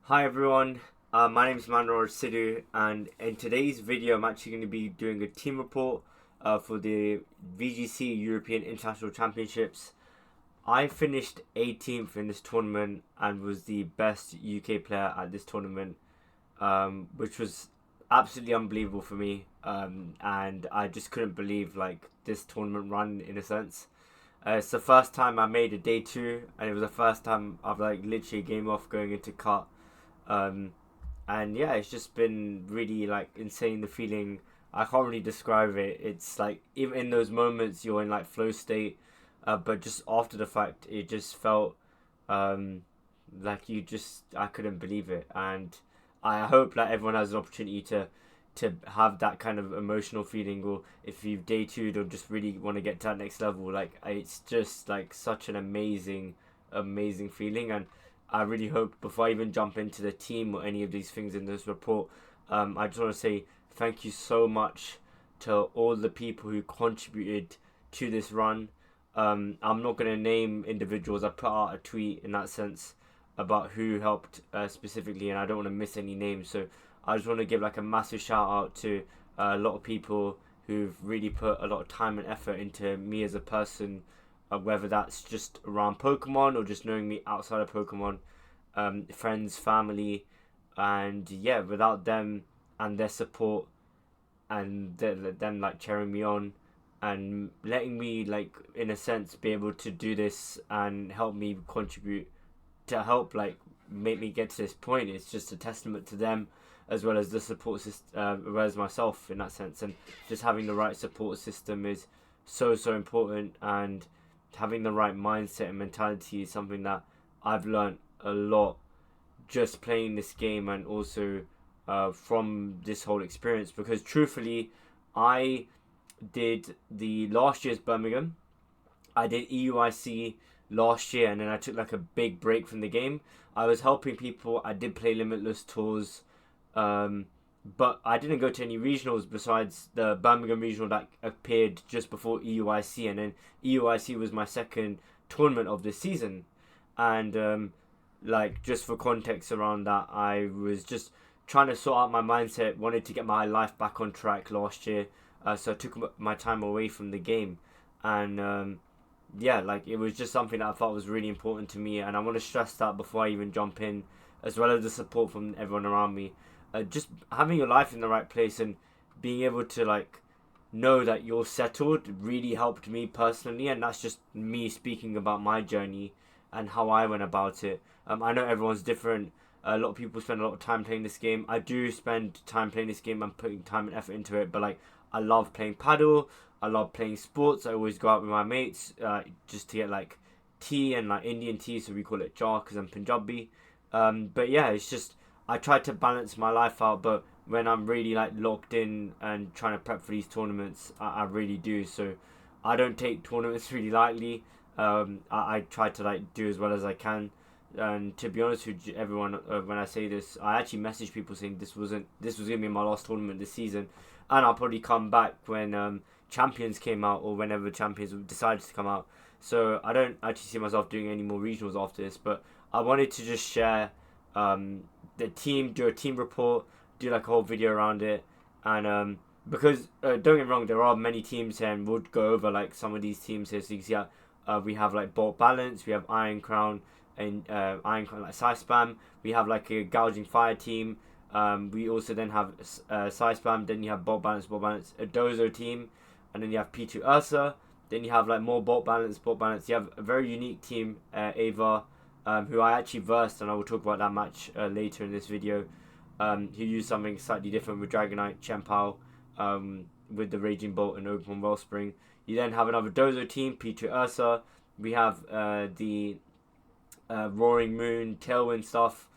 Hi everyone, my name is Manor Sidhu, and in today's video I'm actually going to be doing a team report for the VGC European International Championships. I finished 18th in this tournament and was the best UK player at this tournament, which was absolutely unbelievable for me, and I just couldn't believe this tournament run in a sense. It's the first time I made a day two, and it was the first time I've literally game off going into cut. Um, and yeah, it's just been really insane. The feeling, I can't really describe it. It's like even in those moments you're in flow state, but just after the fact, it just felt um, I couldn't believe it. And I hope that everyone has an opportunity to have that kind of emotional feeling, or if you've day two'd or just really want to get to that next level, it's just such an amazing feeling. And I really hope, before I even jump into the team or any of these things in this report, I just want to say thank you so much to all the people who contributed to this run. I'm not going to name individuals. I put out a tweet in that sense about who helped specifically, and I don't want to miss any names. So I just want to give a massive shout out to a lot of people who've really put a lot of time and effort into me as a person, whether that's just around Pokemon or just knowing me outside of Pokemon, friends, family, and yeah, without them and their support and them cheering me on and letting me in a sense be able to do this and help me contribute to help make me get to this point, it's just a testament to them as well as the support system, as well as myself in that sense. And just having the right support system is so important, and having the right mindset and mentality is something that I've learned a lot just playing this game, and also from this whole experience, because truthfully I did the last year's Birmingham, I did EUIC last year, and then I took a big break from the game. I was helping people, I did play Limitless tours, but I didn't go to any regionals besides the Birmingham regional that appeared just before EUIC, and then EUIC was my second tournament of this season. And just for context around that, I was just trying to sort out my mindset, wanted to get my life back on track last year, so I took my time away from the game. And it was just something that I thought was really important to me, and I want to stress that before I even jump in, as well as the support from everyone around me. Just having your life in the right place and being able to know that you're settled really helped me personally, and that's just me speaking about my journey and how I went about it. I know everyone's different. A lot of people spend a lot of time playing this game. I do spend time playing this game and putting time and effort into it, but I love playing paddle. I love playing sports. I always go out with my mates just to get tea and Indian tea, so we call it jar because I'm Punjabi. But yeah, it's just I try to balance my life out, but when I'm really locked in and trying to prep for these tournaments, I really do. So I don't take tournaments really lightly. I try to do as well as I can. And to be honest with everyone, when I say this, I actually message people saying this was gonna be my last tournament this season, and I'll probably come back when Champions came out, or whenever Champions decided to come out. So I don't actually see myself doing any more regionals after this, but I wanted to just share the team, do a team report, do a whole video around it, and because don't get me wrong, there are many teams here, and we'll go over some of these teams here. So you can see we have Bolt Balance, we have Iron Crown, and Iron Crown Side Spam. We have a Gouging Fire team. We also then have Side Spam. Then you have Bolt Balance, a Dozo team, and then you have P2 Ursa. Then you have more Bolt Balance. You have a very unique team, Ava, who I actually versed, and I will talk about that match later in this video. Who used something slightly different with Dragonite, Chien-Pao, with the Raging Bolt and Open Wellspring. You then have another Dozo team, P2 Ursa. We have the Roaring Moon, Tailwind stuff.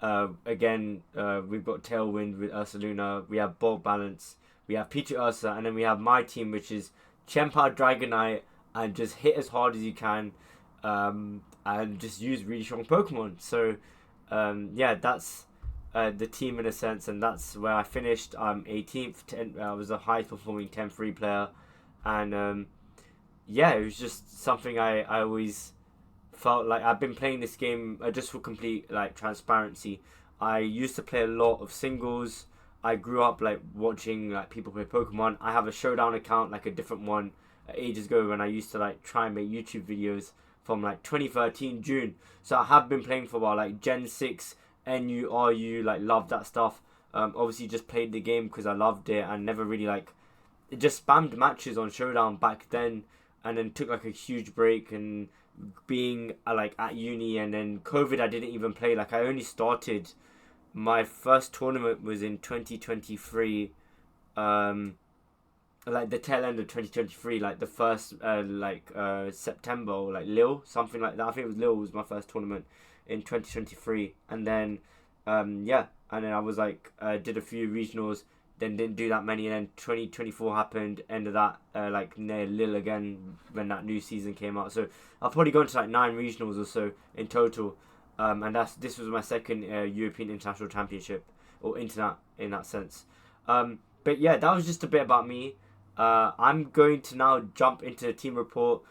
Again, we've got Tailwind with Ursa Luna. We have Bolt Balance. We have P2 Ursa, and then we have my team, which is Chien-Pao Dragonite, and just hit as hard as you can, and just use really strong Pokemon. So that's the team in a sense, and that's where I finished. I'm 18th. I was the highest performing 10-3 player, and it was just something I always felt I've been playing this game just for complete transparency. I used to play a lot of singles. I grew up like watching like people play Pokemon. I have a Showdown account, like a different one, ages ago when I used to like try and make YouTube videos from like 2013 June. So I have been playing for a while, like Gen 6, NU, RU, like loved that stuff. Obviously just played the game because I loved it and never really like, it just spammed matches on Showdown back then, and then took like a huge break, and being like at uni and then COVID I didn't even play. Like I only started, my first tournament was in 2023, like the tail end of 2023, like the first September, or like Lille, something like that. I think it was Lille was my first tournament in 2023, and then and then I was like did a few regionals, then didn't do that many, and then 2024 happened, end of that, like near Lille again when that new season came out. So I've probably gone to like 9 regionals or so in total, and this was my second European International Championship, or internet in that sense. But yeah, that was just a bit about me. I'm going to now jump into the team report.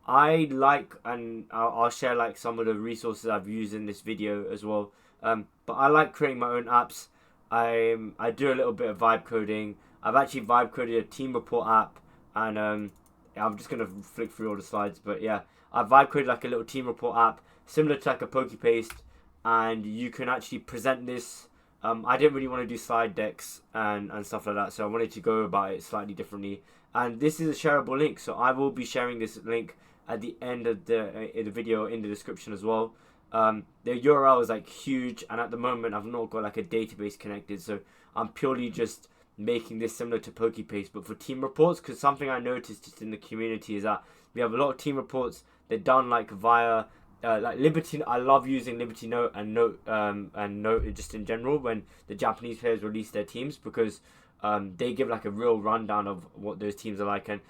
I like, and I'll share like some of the resources I've used in this video as well. But I like creating my own apps. I do a little bit of vibe coding. I've actually vibe coded a team report app, and I'm just gonna flick through all the slides. But yeah, I vibe coded like a little team report app, similar to like a PokePaste, and you can actually present this. I didn't really want to do slide decks and stuff like that, so I wanted to go about it slightly differently. And this is a shareable link, so I will be sharing this link at the end of the video in the description as well. The URL is like huge, and at the moment I've not got like a database connected, so I'm purely just making this similar to PokePaste but for team reports, because something I noticed just in the community is that we have a lot of team reports. They're done like via like Liberty. I love using Liberty Note and Note just in general when the Japanese players release their teams, because they give like a real rundown of what those teams are like, and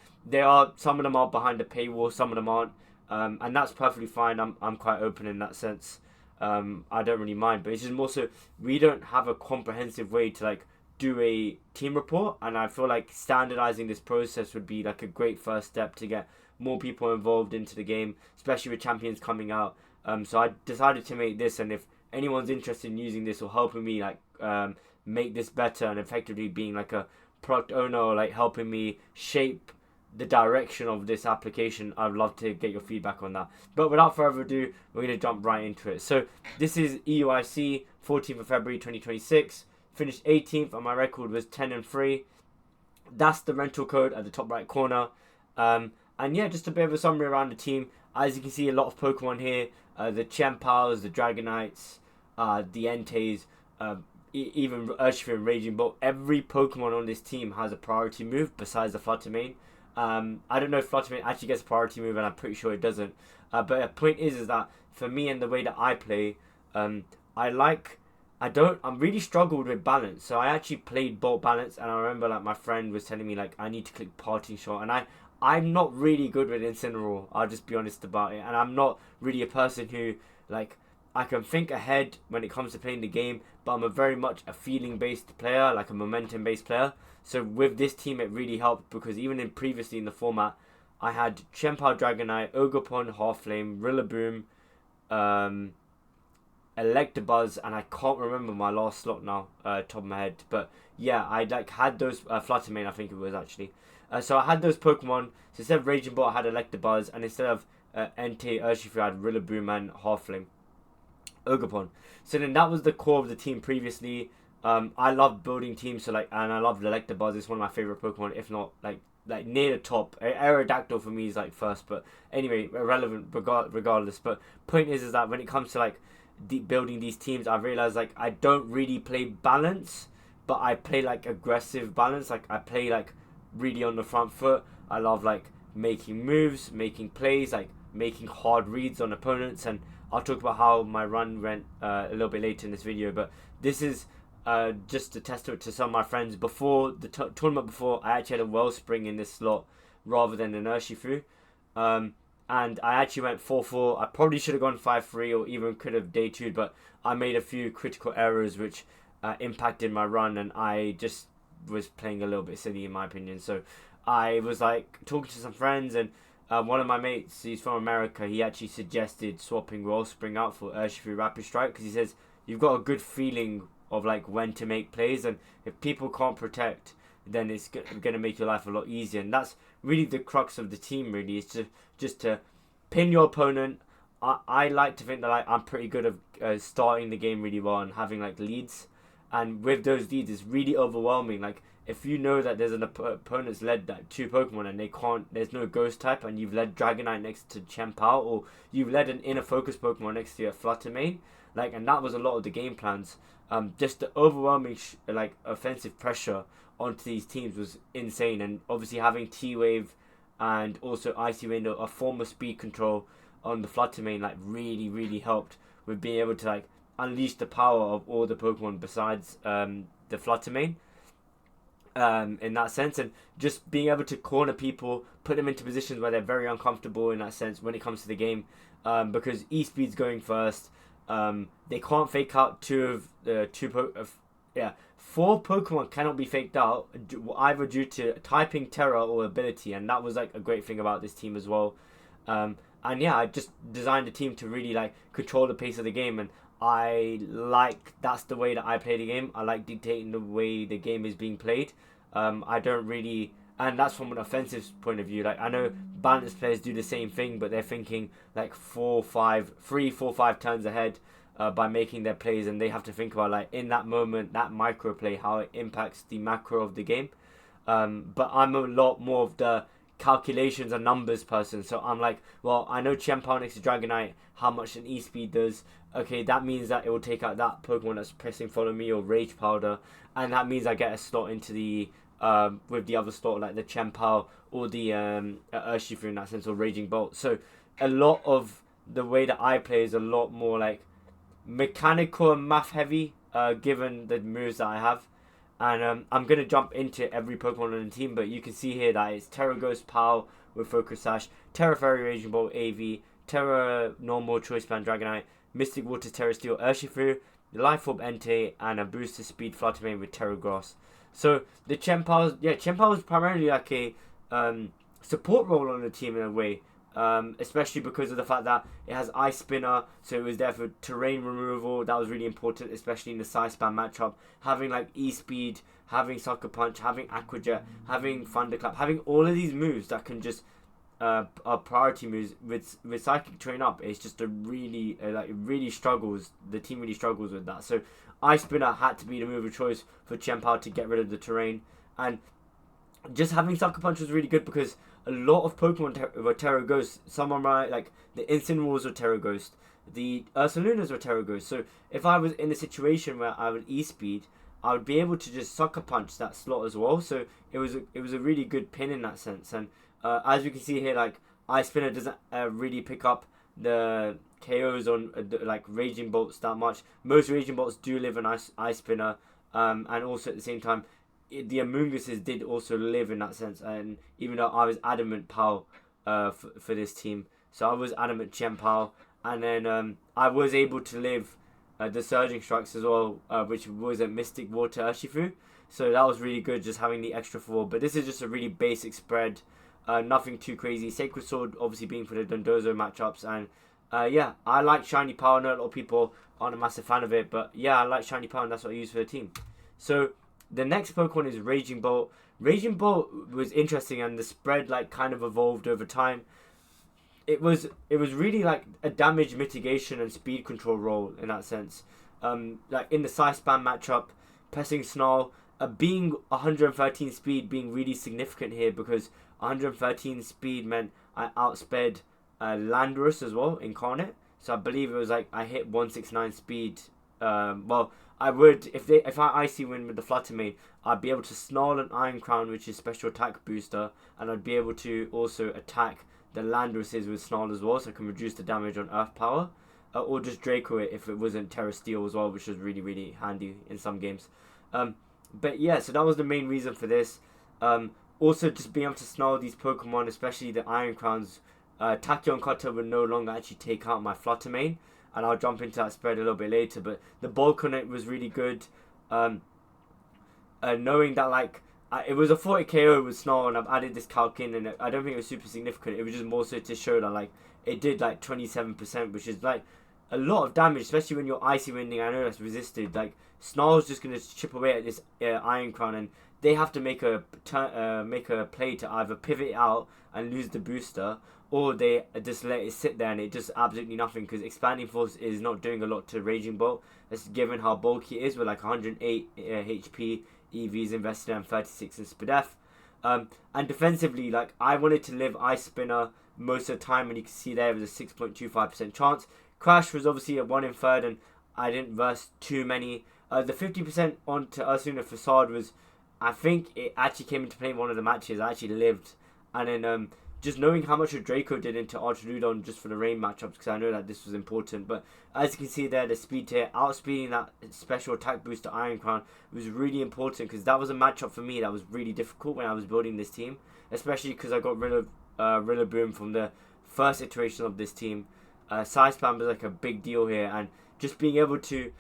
some of them are behind the paywall, some of them aren't, and that's perfectly fine. I'm quite open in that sense. I don't really mind, but it's just more so we don't have a comprehensive way to like do a team report, and I feel like standardizing this process would be like a great first step to get more people involved into the game, especially with champions coming out. So I decided to make this, and if anyone's interested in using this or helping me like make this better and effectively being like a product owner, or like helping me shape the direction of this application, I'd love to get your feedback on that. But without further ado, we're going to jump right into it. So this is EUIC 14th of February 2026, finished 18th, and my record was 10-3. That's the rental code at the top right corner. And yeah, just a bit of a summary around the team. As you can see, a lot of Pokemon here. The Chien-Paos, the Dragonites, the Enteis, even Urshifu and Raging Bolt. Every Pokemon on this team has a priority move besides the Flutter Mane. I don't know if Flutter Mane actually gets a priority move, and I'm pretty sure it doesn't. But the point is that for me and the way that I play, I'm really struggled with balance. So I actually played Bolt Balance, and I remember like my friend was telling me like I need to click Parting Shot, and I'm not really good with Incineroar, I'll just be honest about it. And I'm not really a person who, like, I can think ahead when it comes to playing the game, but I'm very much a feeling-based player, like a momentum-based player. So with this team, it really helped, because even previously in the format, I had Chien-Pao Dragonite, Ogerpon, Half-Flame, Rillaboom, Electabuzz, and I can't remember my last slot now, top of my head. But yeah, I like had those, Flutter Mane I think it was actually. So I had those Pokemon. So instead of Raging Bolt, I had Electabuzz, and instead of Entei, Urshifu, I had Rillaboom and Half-Flame, Ogerpon. So then that was the core of the team previously. I love building teams, and I love Electabuzz. It's one of my favorite Pokemon, if not like near the top. Aerodactyl for me is like first, but anyway, irrelevant regardless. But point is that when it comes to like building these teams, I realized like I don't really play balance, but I play like aggressive balance. Like I play like really on the front foot. I love like making moves, making plays, like making hard reads on opponents, and I'll talk about how my run went a little bit later in this video. But this is just a testament to some of my friends. Before the tournament before, I actually had a Wellspring in this slot rather than an Urshifu, and I actually went 4-4. I probably should have gone 5-3, or even could have day 2'd, but I made a few critical errors which impacted my run, and I just was playing a little bit silly in my opinion. So I was like talking to some friends, and one of my mates, he's from America, he actually suggested swapping Wellspring out for Urshifu-Rapid Strike, because he says you've got a good feeling of like when to make plays, and if people can't protect, then it's gonna make your life a lot easier. And that's really the crux of the team. Really, is to just to pin your opponent. I like to think that I'm pretty good at starting the game really well and having like leads, and with those leads, it's really overwhelming. Like if you know that there's an opponent's led that 2 Pokemon and they can't, there's no Ghost type, and you've led Dragonite next to Chien-Pao, or you've led an inner focus Pokemon next to your Flutter Mane, like, and that was a lot of the game plans. Just the overwhelming like offensive pressure onto these teams was insane, and obviously having T-Wave and also Icy Wind, a form of speed control on the Flutter Mane, like really helped with being able to like unleash the power of all the Pokemon besides the Flutter Mane. In that sense, and just being able to corner people, put them into positions where they're very uncomfortable in that sense when it comes to the game, because E-Speed's going first. They can't fake out 4 Pokemon cannot be faked out, either due to typing, terror, or ability, and that was like a great thing about this team as well. And yeah, I just designed a team to really like control the pace of the game, and that's the way that I play the game. I like dictating the way the game is being played. I don't really, and that's from an offensive point of view. Like I know balanced players do the same thing, but they're thinking like 3-4-5 turns ahead by making their plays, and they have to think about like in that moment, that micro play, how it impacts the macro of the game. But I'm a lot more of the calculations and numbers person, so I'm like, well, I know Chien-Pao next to Dragonite, how much an E-Speed does. Okay, that means that it will take out that Pokemon that's pressing Follow Me or Rage Powder, and that means I get a slot into the with the other slot like the Chien-Pao or the Urshifu in that sense, or Raging Bolt. So a lot of the way that I play is a lot more like mechanical and math heavy, given the moves that I have. And I'm going to jump into every Pokemon on the team, but you can see here that it's Terra Ghost Pao with Focus Sash, Terra Fairy Raging Bolt AV, Terra Normal Choice Band Dragonite, Mystic Water Terra Steel Urshifu, the Life Orb Entei, and a Booster Speed Flutter Mane with Terra Grass. So the Chien-Pao is primarily like a support role on the team in a way. Especially because of the fact that it has Ice Spinner, so it was there for terrain removal. That was really important, especially in the Side Spam matchup. Having like E-Speed, having Sucker Punch, having Aqua Jet, having Thunderclap, having all of these moves that can just are priority moves with Psychic Train up. It's just a really really struggles. The team really struggles with that. So Ice Spinner had to be the move of choice for Chien-Pao to get rid of the terrain, and just having Sucker Punch was really good because a lot of Pokemon were Terra Ghost. Some of my, like, the Incineroars were Terra Ghost. The Ursalunas were Terra Ghost. So if I was in a situation where I would E-Speed, I would be able to just Sucker Punch that slot as well. So it was a really good pin in that sense. And as you can see here, like, Ice Spinner doesn't really pick up the KOs on like Raging Bolts that much. Most Raging Bolts do live on Ice Spinner. And also at the same time, the Amoonguses did also live in that sense, and even though I was adamant Pao for this team, so I was adamant Chien-Pao, and then I was able to live the Surging Strikes as well, which was a Mystic Water Urshifu, so that was really good, just having the extra 4. But this is just a really basic spread, nothing too crazy. Sacred Sword obviously being for the Dondozo matchups, and yeah, I like Shiny-Pao. I know a lot of people aren't a massive fan of it, but yeah, I like Shiny-Pao, and that's what I use for the team. So the next Pokemon is Raging Bolt. Raging Bolt was interesting, and the spread like kind of evolved over time. It was really like a damage mitigation and speed control role in that sense. Like in the Side Spam matchup, pressing Snarl, being 113 speed being really significant here because 113 speed meant I outsped Landorus as well, Incarnate. So I believe it was like I hit 169 speed. Well, I would, if I Icy Wind with the Flutter Mane, I'd be able to Snarl an Iron Crown, which is special attack booster, and I'd be able to also attack the Landoruses with Snarl as well, so I can reduce the damage on Earth Power, or just Draco it if it wasn't Terra Steel as well, which was really, really handy in some games. But yeah, so that was the main reason for this. Also, just being able to Snarl these Pokemon, especially the Iron Crowns, Tachyon Cutter would no longer actually take out my Flutter Mane, and I'll jump into that spread a little bit later. But the bulk on it was really good. Knowing that like it was a 40 KO with Snarl, and I've added this calc in, and I don't think it was super significant. It was just more so to show that like it did like 27%, which is like a lot of damage, especially when you're icy winding. I know that's resisted. Like Snarl's just gonna chip away at this Iron Crown, and they have to make a play to either pivot it out and lose the booster, or they just let it sit there and it does absolutely nothing, because Expanding Force is not doing a lot to Raging Bolt. That's given how bulky it is with like 108 HP, EVs invested and 36 in SPDF. And defensively, like I wanted to live Ice Spinner most of the time, and you can see there was a 6.25% chance. Crash was obviously a 1 in 3rd, and I didn't verse too many. The 50% onto Ursula Facade was, I think it actually came into play in one of the matches. I actually lived, and then just knowing how much a Draco did into Archerudon just for the rain matchups, because I know that this was important. But as you can see there, the speed tier, outspeeding that special attack boost to Iron Crown was really important, because that was a matchup for me that was really difficult when I was building this team, especially because I got rid of Rillaboom from the first iteration of this team. Side spam was like a big deal here, and just being able to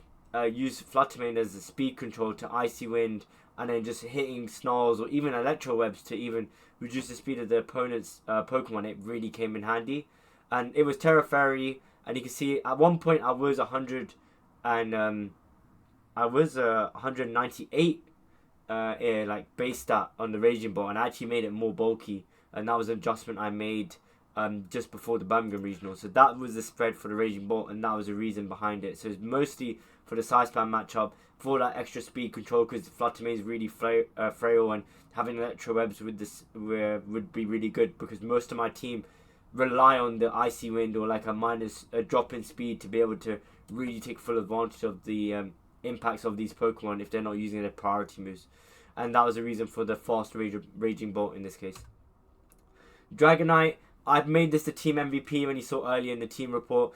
use Flutter Mane as a speed control to Icy Wind, and then just hitting Snarls or even Electro Webs to even reduce the speed of the opponent's Pokemon, it really came in handy. And it was Terra Fairy, and you can see at one point I was 198 like base stat on the Raging Ball, and I actually made it more bulky, and that was an adjustment I made just before the Birmingham Regional. So that was the spread for the Raging Bolt, and that was the reason behind it. So it's mostly for the side spam matchup, for that extra speed control, because Flutter Mane is really frail, and having Electro Webs with this would be really good, because most of my team rely on the Icy Wind or like a drop in speed to be able to really take full advantage of the impacts of these Pokemon if they're not using their priority moves. And that was the reason for the fast Raging Bolt in this case. Dragonite, I've made this the team MVP when you saw earlier in the team report.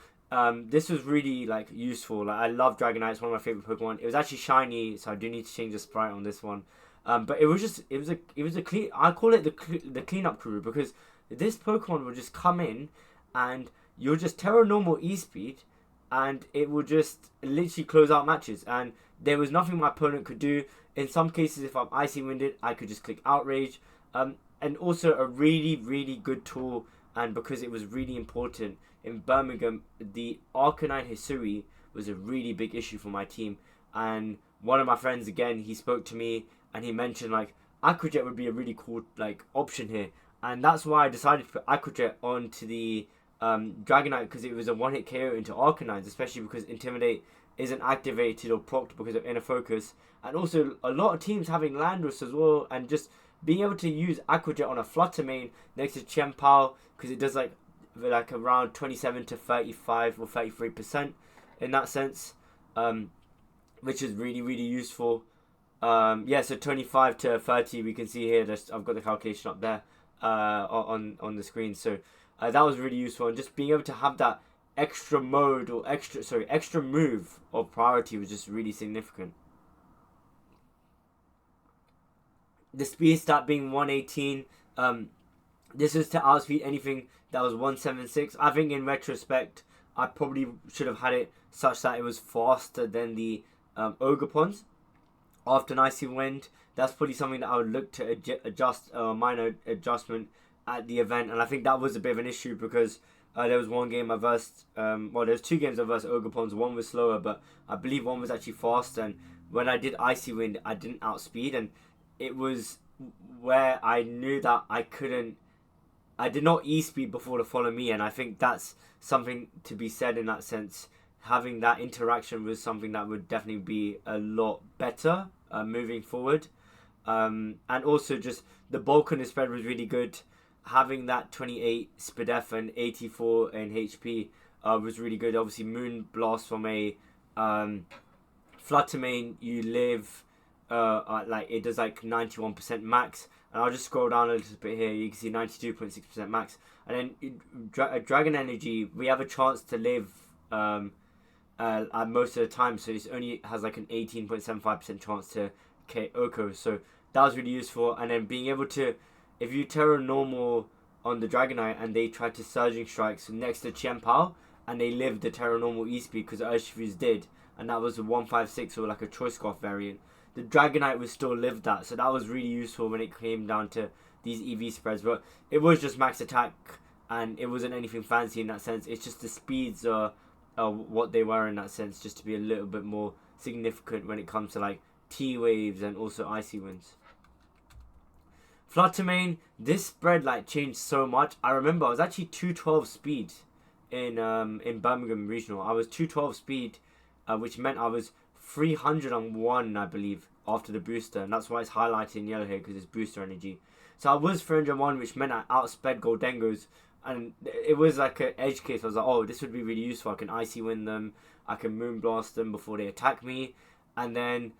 This was really like useful. Like I love Dragonite, it's one of my favorite Pokemon. It was actually shiny, so I do need to change the sprite on this one. But it was a clean. I call it the cleanup crew, because this Pokemon will just come in and you'll just Terra Normal E-Speed, and it will just literally close out matches. And there was nothing my opponent could do. In some cases, if I'm Icy Winded, I could just click Outrage. And also a really, really good tool, and because it was really important in Birmingham, the Arcanine Hisui was a really big issue for my team. And one of my friends, again, he spoke to me and he mentioned like Aquajet would be a really cool like option here, and that's why I decided to put Aquajet onto the Dragonite, because it was a one-hit KO into Arcanines, especially because Intimidate isn't activated or procced because of Inner Focus, and also a lot of teams having Landorus as well, and just being able to use Aquajet on a Flutter Mane next to Chien-Pao, because it does like around 27 to 35 or 33% in that sense, which is really, really useful. Yeah, so 25 to 30, we can see here, I've got the calculation up there on the screen. So that was really useful, and just being able to have that extra mode or extra move of priority was just really significant. The speed stat being 118, this is to outspeed anything that was 176. I think in retrospect, I probably should have had it such that it was faster than the Ogerpons. After an Icy Wind, that's probably something that I would look to adjust, minor adjustment at the event. And I think that was a bit of an issue, because there was one game I versed, there was 2 games I versed Ogerpons. One was slower, but I believe one was actually faster. And when I did Icy Wind, I didn't outspeed, and it was where I knew that I did not E-speed before the Follow Me, and I think that's something to be said in that sense. Having that interaction was something that would definitely be a lot better moving forward. And also just the bulk on the spread was really good. Having that 28 SPDF and 84 in HP was really good. Obviously Moon Blast from a Flutter Mane, you live like it does like 91% max, and I'll just scroll down a little bit here. You can see 92.6% max, and then Dragon Energy, we have a chance to live most of the time, so it only has like an 18.75% chance to Oko, so that was really useful. And then being able to, if you Terra Normal on the Dragonite and they try to Surging Strikes next to Chien-Pao, and they lived the Terra Normal E-Speed because Urshifu's did, and that was a 156 or like a Choice Scarf variant, the Dragonite would still live that. So that was really useful when it came down to these EV spreads. But it was just max attack, and it wasn't anything fancy in that sense. It's just the speeds are what they were in that sense, just to be a little bit more significant when it comes to like T-Waves and also Icy Winds. Flutter Mane, this spread like changed so much. I remember I was actually 212 speed in Birmingham Regional. I was 212 speed, which meant I was 301, I believe, after the booster, and that's why it's highlighted in yellow here because it's booster energy. So I was 301, which meant I outsped Goldengos, and it was like an edge case. I was like, oh, this would be really useful. I can Icy Wind them, I can Moonblast them before they attack me, and then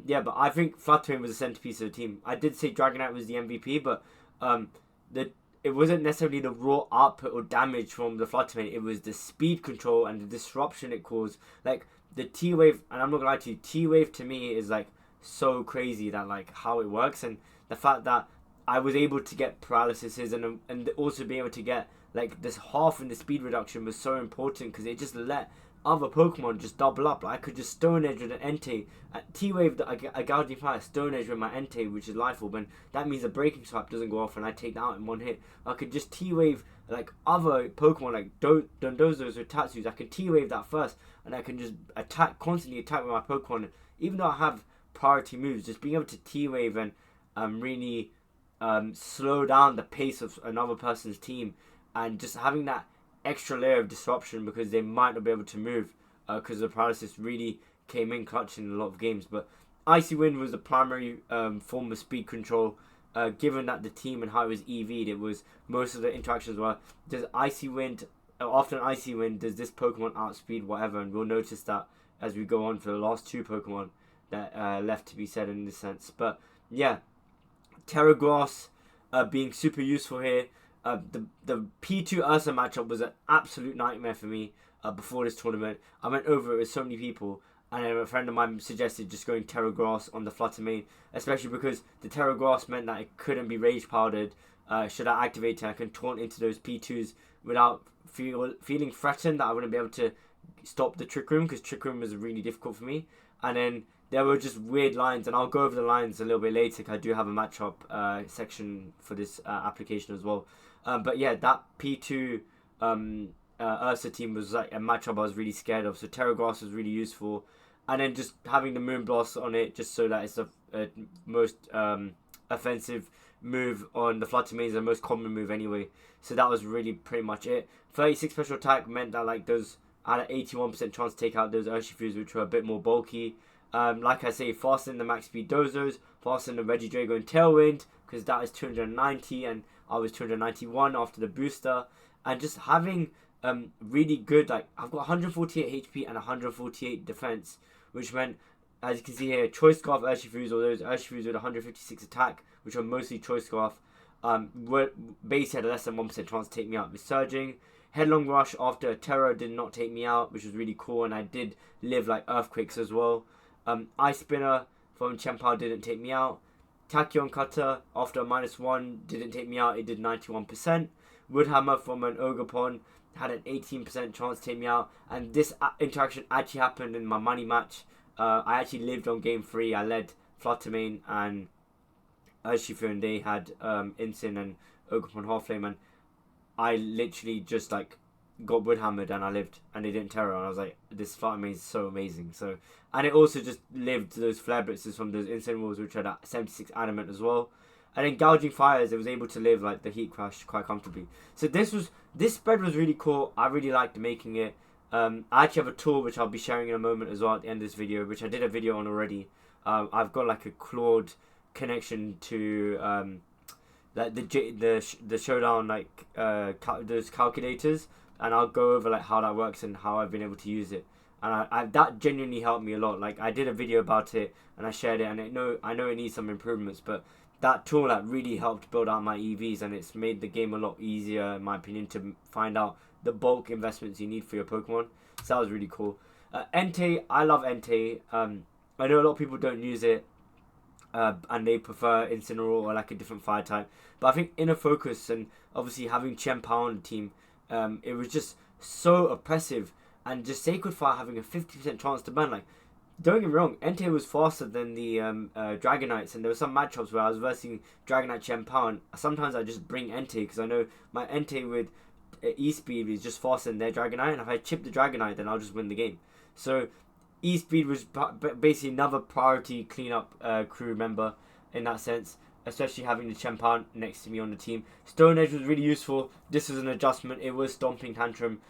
yeah, but I think Flutter Mane was the centerpiece of the team. I did say Dragonite was the MVP, but it wasn't necessarily the raw output or damage from the Flutter Mane. It was the speed control and the disruption it caused. Like the T-Wave, and I'm not gonna lie to you, T-Wave to me is like so crazy that like how it works, and the fact that I was able to get paralyses and also being able to get like this half in the speed reduction was so important because it just let other Pokemon just double up. Like I could just Stone Edge with an Entei. T-Wave, a Gouging Fire, Stone Edge with my Entei, which is Life Orb, and that means the Breaking Swipe doesn't go off and I take that out in one hit. I could just T-Wave like other Pokemon like Dondozos or Tatsus. I can T-Wave that first and I can just constantly attack with my Pokemon. Even though I have priority moves, just being able to T-Wave and really slow down the pace of another person's team, and just having that extra layer of disruption because they might not be able to move because the paralysis really came in clutch in a lot of games. But Icy Wind was the primary form of speed control. Given that the team and how it was EV'd, it was most of the interactions were, does Icy Wind, after an Icy Wind, does this Pokemon outspeed whatever? And we'll notice that as we go on for the last two Pokemon that left to be said in this sense. But yeah, Terra Grass being super useful here. The P2 Ursa matchup was an absolute nightmare for me before this tournament. I went over it with so many people, and then a friend of mine suggested just going Terra Grass on the Flutter Mane, especially because the Terra Grass meant that it couldn't be Rage Powdered. Should I activate it, I can taunt into those P2s without feeling threatened that I wouldn't be able to stop the Trick Room, because Trick Room was really difficult for me. And then there were just weird lines, and I'll go over the lines a little bit later because I do have a matchup section for this application as well. But yeah, that P2 Ursa team was like a matchup I was really scared of. So Terra Grass was really useful. And then just having the Moonblast on it just so that it's the most offensive move on the Flutter Mane, is the most common move anyway. So that was really pretty much it. 36 special attack meant that like I had an 81% chance to take out those Urshifus, which were a bit more bulky. Like I say, faster than the max speed Dozos, faster than the Regidrago and Tailwind, because that is 290 and I was 291 after the booster. And just having really good, like I've got 148 HP and 148 defense, which meant, as you can see here, Choice Scarf Urshifus, or those Urshifus with 156 attack, which are mostly Choice Scarf, basically had a less than 1% chance to take me out with Surging. Headlong Rush after Terror did not take me out, which was really cool, and I did live like Earthquakes as well. Ice Spinner from Chien-Pao didn't take me out. Tachyon Cutter after a -1 didn't take me out, it did 91%. Woodhammer from an Ogerpon had an 18% chance to take me out, and this interaction actually happened in my money match. I actually lived on game 3. I led Flutter Mane and Urshifu, and they had Incin and Ogerpon Halflame, and I literally just like got Woodhammered and I lived, and they didn't terror, and I was like, this Flutter Mane is so amazing. So, and it also just lived those Flare Blitzes from those Insane Walls, which had at 76 Adamant as well. And then Gouging Fires, it was able to live like the Heat Crash quite comfortably. So this spread was really cool. I really liked making it. I actually have a tool which I'll be sharing in a moment as well at the end of this video, which I did a video on already. I've got like a Claude connection to like the Showdown, like those calculators, and I'll go over like how that works and how I've been able to use it. And that genuinely helped me a lot. Like I did a video about it and I shared it, and I know it needs some improvements, but that tool that really helped build out my EVs, and it's made the game a lot easier in my opinion to find out the bulk investments you need for your Pokemon. So that was really cool. Entei, I love Entei. I know a lot of people don't use it and they prefer Incineroar or like a different fire type, but I think Inner Focus and obviously having Chien-Pao on the team, it was just so oppressive, and just Sacred Fire having a 50% chance to burn. Like, don't get me wrong, Entei was faster than the Dragonites, and there were some matchups where I was versing Dragonite Chien-Pao, and sometimes I just bring Entei because I know my Entei with E-Speed is just faster than their Dragonite, and if I chip the Dragonite, then I'll just win the game. So E-Speed was basically another priority cleanup crew member in that sense, especially having the Chien-Pao next to me on the team. Stone Edge was really useful. This was an adjustment. It was Stomping Tantrum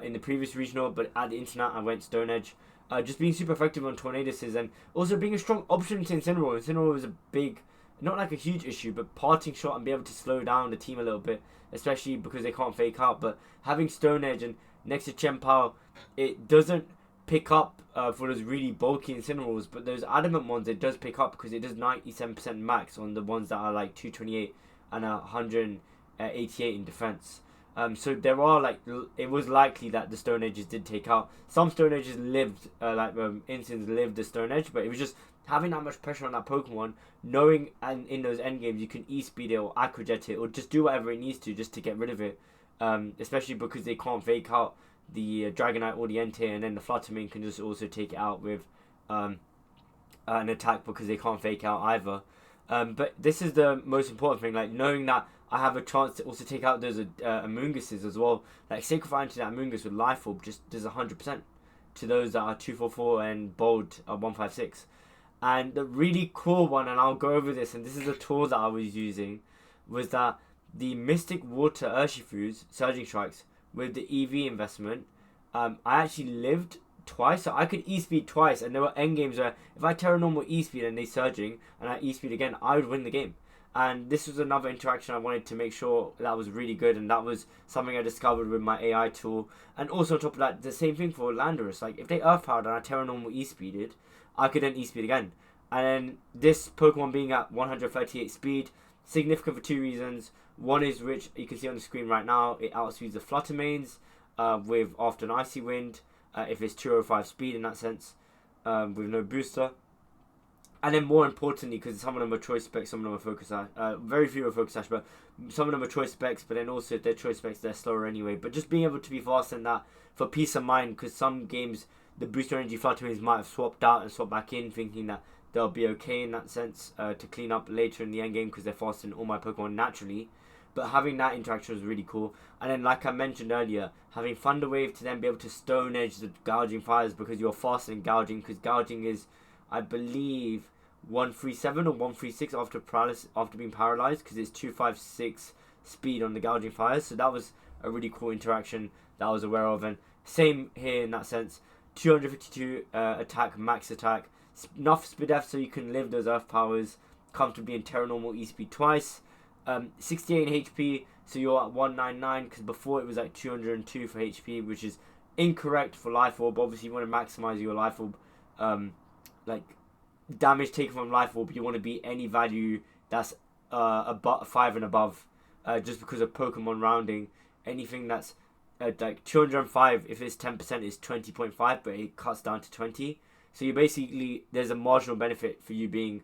in the previous regional, but at the internet I went Stone Edge. Just being super effective on Tornadoes and also being a strong option to Incineroar. Incineroar was a big, not like a huge issue, but parting shot and be able to slow down the team a little bit, especially because they can't fake out. But having Stone Edge and next to Chien-Pao, it doesn't pick up for those really bulky Incineroars, but those adamant ones it does pick up because it does 97% max on the ones that are like 228 and 188 in defense. So there are like, it was likely that the Stone Edges did take out. Some Stone Edges lived, Instants lived the Stone Edge, but it was just having that much pressure on that Pokemon, knowing and in those end games you can E-Speed it or Aqua Jet it or just do whatever it needs to just to get rid of it. Especially because they can't fake out the Dragonite or the Entei, and then the Flutter Mane can just also take it out with an attack because they can't fake out either. But this is the most important thing, like knowing that I have a chance to also take out those Amoonguses as well. Like sacrificing to that Amoongus with Life Orb just does 100% to those that are 244 and Bold 156. And the really cool one, and I'll go over this, and this is the tool that I was using, was that the Mystic Water Urshifus, Surging Strikes, with the EV investment, I actually lived twice, so I could E-Speed twice, and there were end games where if I Terra Normal E-Speed and they Surging, and I E-Speed again, I would win the game. And this was another interaction I wanted to make sure that was really good, and that was something I discovered with my AI tool. And also on top of that, the same thing for Landorus. Like if they Earth Powered and I Terra Normal E-Speeded, I could then E-Speed again. And then this Pokemon being at 138 speed, significant for two reasons. One is, which you can see on the screen right now, it outspeeds the Flutter Manes with after an Icy Wind, if it's 205 speed in that sense, with no booster. And then more importantly, because some of them are choice specs, some of them are focus sash, very few are focus sash, but some of them are choice specs, but then also if they're choice specs, they're slower anyway. But just being able to be faster than that for peace of mind, because some games, the booster energy Flutter Manes might have swapped out and swapped back in, thinking that they'll be okay in that sense to clean up later in the end game because they're faster than all my Pokemon naturally. But having that interaction was really cool. And then, like I mentioned earlier, having Thunder Wave to then be able to Stone Edge the Gouging Fires because you're faster than Gouging, because Gouging is, I believe, 137 or 136 after being paralyzed, because it's 256 speed on the Gouging Fires. So that was a really cool interaction that I was aware of. And same here in that sense, 252 attack, max attack, enough speed F so you can live those Earth Powers comfortably in Terra Normal E-Speed twice. 68 in HP, so you're at 199, because before it was like 202 for HP, which is incorrect for Life Orb. Obviously you want to maximize your Life Orb, like damage taken from Life Orb, you want to beat any value that's above 5 and above, just because of Pokemon rounding. Anything that's like 205, if it's 10% is 20.5, but it cuts down to 20. So you basically, there's a marginal benefit for you being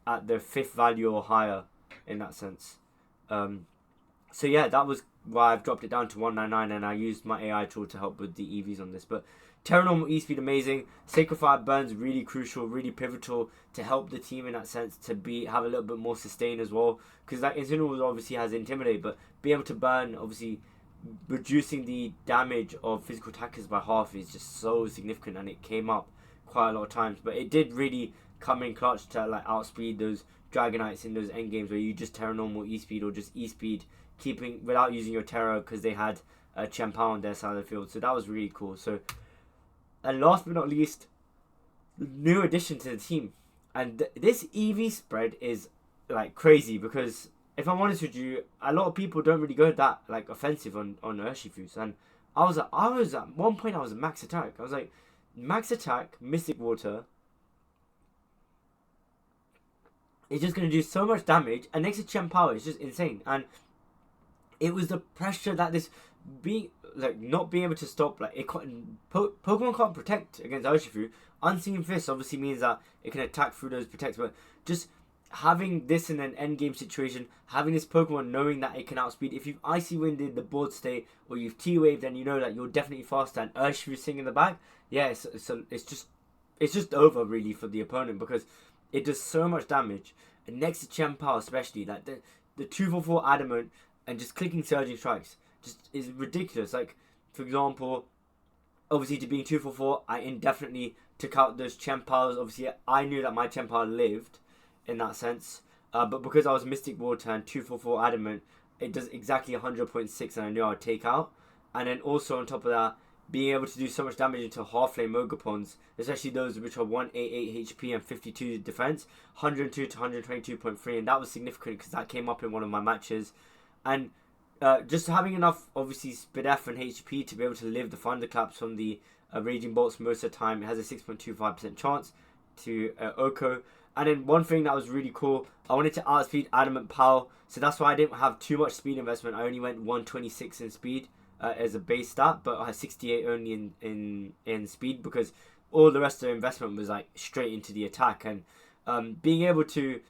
at the 5th value or higher in that sense. So yeah, that was why I've dropped it down to 199, and I used my AI tool to help with the EVs on this. But Terra Normal E-Speed amazing, Sacred Fire Burns really crucial, really pivotal to help the team in that sense, to have a little bit more sustain as well, because like Incineroar obviously has Intimidate, but being able to burn, obviously reducing the damage of physical attackers by half is just so significant, and it came up quite a lot of times. But it did really come in clutch to like outspeed those Dragonites in those end games where you just Terra Normal E-Speed or just E-Speed, keeping without using your Terra, because they had a Chien-Pao on their side of the field. So that was really cool. So, and last but not least, new addition to the team, and this EV spread is like crazy, because if I'm honest with you, a lot of people don't really go that like offensive on Urshifu, and I was at one point I was max attack. I was like, max attack, Mystic Water. It's just going to do so much damage, and next to Chien-Pao is just insane. And it was the pressure that this not being able to stop, like Pokemon can't protect against Urshifu. Unseen Fist obviously means that it can attack through those protects, but just having this in an end game situation, having this Pokemon knowing that it can outspeed, if you've Icy Winded the board state or you've T-Waved, then you know that you're definitely faster, and Urshifu sitting in the back, yeah, it's just over really for the opponent, because it does so much damage. And next to Chien-Pao especially, like the 244 Adamant and just clicking Surging Strikes just is ridiculous. Like, for example, obviously to being 2 for 4, I indefinitely took out those Chien-Paos. Obviously, I knew that my Chien-Pao lived in that sense. But because I was Mystic Water and 2 for 4 Adamant, it does exactly 100.6 and I knew I would take out. And then also on top of that, being able to do so much damage into half-flame Mogapons, especially those which are 188 HP and 52 defense, 102 to 122.3, and that was significant because that came up in one of my matches. And just having enough, obviously, speed F and HP to be able to live the thunderclaps from the Raging Bolts most of the time. It has a 6.25% chance to Oko. And then one thing that was really cool, I wanted to outspeed Adamant Pao, so that's why I didn't have too much speed investment. I only went 126 in speed as a base stat, but I had 68 only in speed, because all the rest of the investment was like straight into the attack. And being able to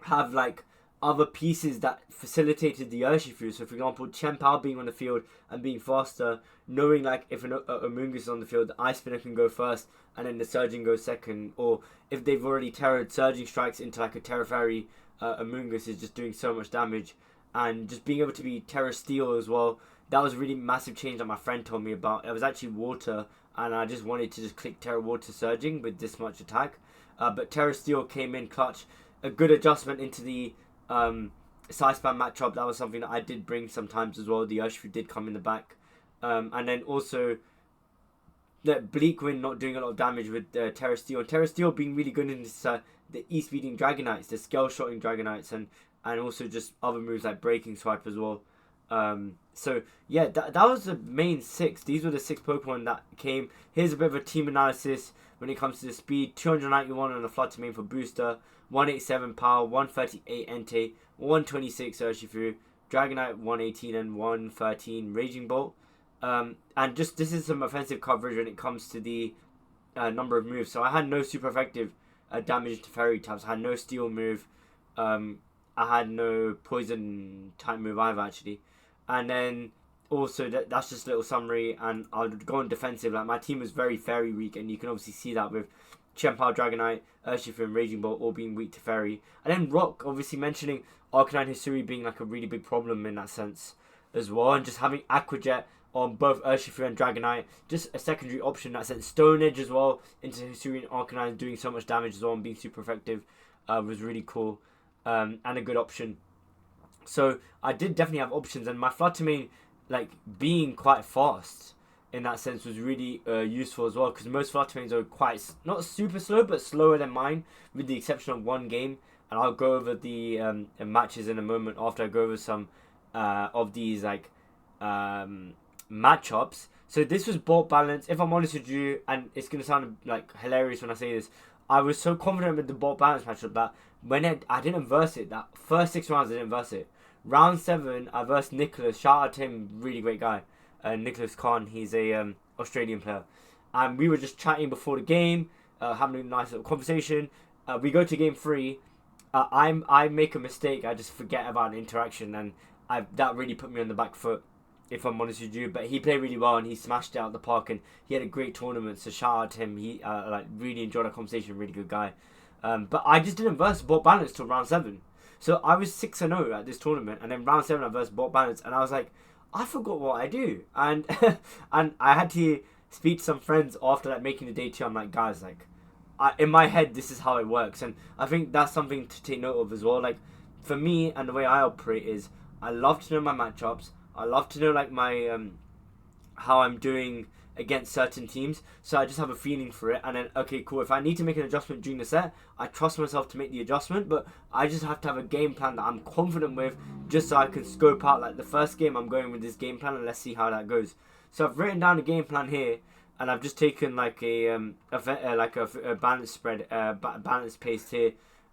have like other pieces that facilitated the Urshifu. So for example, Chien-Pao being on the field and being faster, knowing like if an Amoonguss is on the field, the Ice Spinner can go first and then the Surging goes second, or if they've already terrored, Surging strikes into like a Terra Fairy, Amoonguss is just doing so much damage. And just being able to be Terra Steel as well, that was a really massive change that my friend told me about. It was actually Water, and I just wanted to just click Terra Water Surging with this much attack. But Terra Steel came in clutch. A good adjustment into the side spam matchup. That was something that I did bring sometimes as well. The Urshifu did come in the back. And then also the Bleak Wind not doing a lot of damage with Terra Steel. And Terra Steel being really good in this, the E-speeding Dragonites, the scale-shotting Dragonites, and also just other moves like Breaking Swipe as well. So yeah, that was the main 6. These were the 6 Pokemon that came. Here's a bit of a team analysis when it comes to the speed. 291 on the Flutter Mane for booster, 187 Power, 138 Entei, 126 Urshifu, Dragonite 118 and 113 Raging Bolt. And just this is some offensive coverage when it comes to the number of moves. So I had no super effective damage to fairy types. I had no steel move. I had no poison type move either actually. And then also that's just a little summary, and I'll go on defensive. Like my team was very fairy weak, and you can obviously see that with Chien-Pao, Dragonite, Urshifu and Raging Bolt all being weak to fairy. And then Rock, obviously mentioning Arcanine Hisui being like a really big problem in that sense as well, and just having Aqua Jet on both Urshifu and Dragonite, just a secondary option in that sense. Stone Edge as well into Hisui and Arcanine doing so much damage as well and being super effective was really cool, and a good option. So I did definitely have options, and my Flutter Mane, like being quite fast in that sense, was really useful as well, because most Flutter Manes are quite not super slow but slower than mine, with the exception of one game. And I'll go over the matches in a moment after I go over some of these like matchups. So this was Bolt Balance. If I'm honest with you, and it's gonna sound like hilarious when I say this, I was so confident with the Bolt Balance matchup that when I didn't verse it, that first 6 rounds I didn't verse it. Round 7 I versed Nicholas. Shout out to him, really great guy. Nicholas Khan, he's a Australian player, and we were just chatting before the game, having a nice little conversation. We go to game 3. I make a mistake. I just forget about an interaction, and that really put me on the back foot, if I'm honest with you. But he played really well and he smashed it out of the park, and he had a great tournament. So shout out to him. He like really enjoyed our conversation. Really good guy. But I just didn't verse Bolt Balance till round 7. So I was 6-0 at this tournament, and then round 7 I versed Bolt Balance, and I was like, I forgot what I do, and and I had to speak to some friends after like making the day 2. I'm like, guys, like, in my head this is how it works, and I think that's something to take note of as well. Like for me and the way I operate is I love to know my matchups. I love to know like my how I'm doing against certain teams, so I just have a feeling for it, and then okay cool, if I need to make an adjustment during the set, I trust myself to make the adjustment, but I just have to have a game plan that I'm confident with, just so I can scope out like the first game I'm going with this game plan, and let's see how that goes. So I've written down a game plan here, and I've just taken like a balance spread, balance paste here,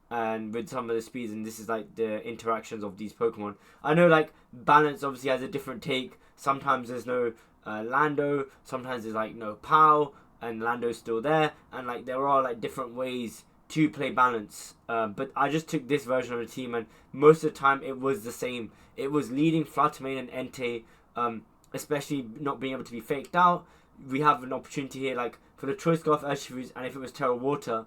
and with some of the speeds, and this is like the interactions of these Pokemon. I know like balance obviously has a different take. Sometimes there's no Lando, sometimes there's like no Pao, and Lando's still there, and like there are like different ways to play balance. But I just took this version of the team, and most of the time it was the same. It was leading Flutter Mane and Entei, especially not being able to be faked out. We have an opportunity here, like for the Choice Scarf Urshifus, and if it was Terra Water,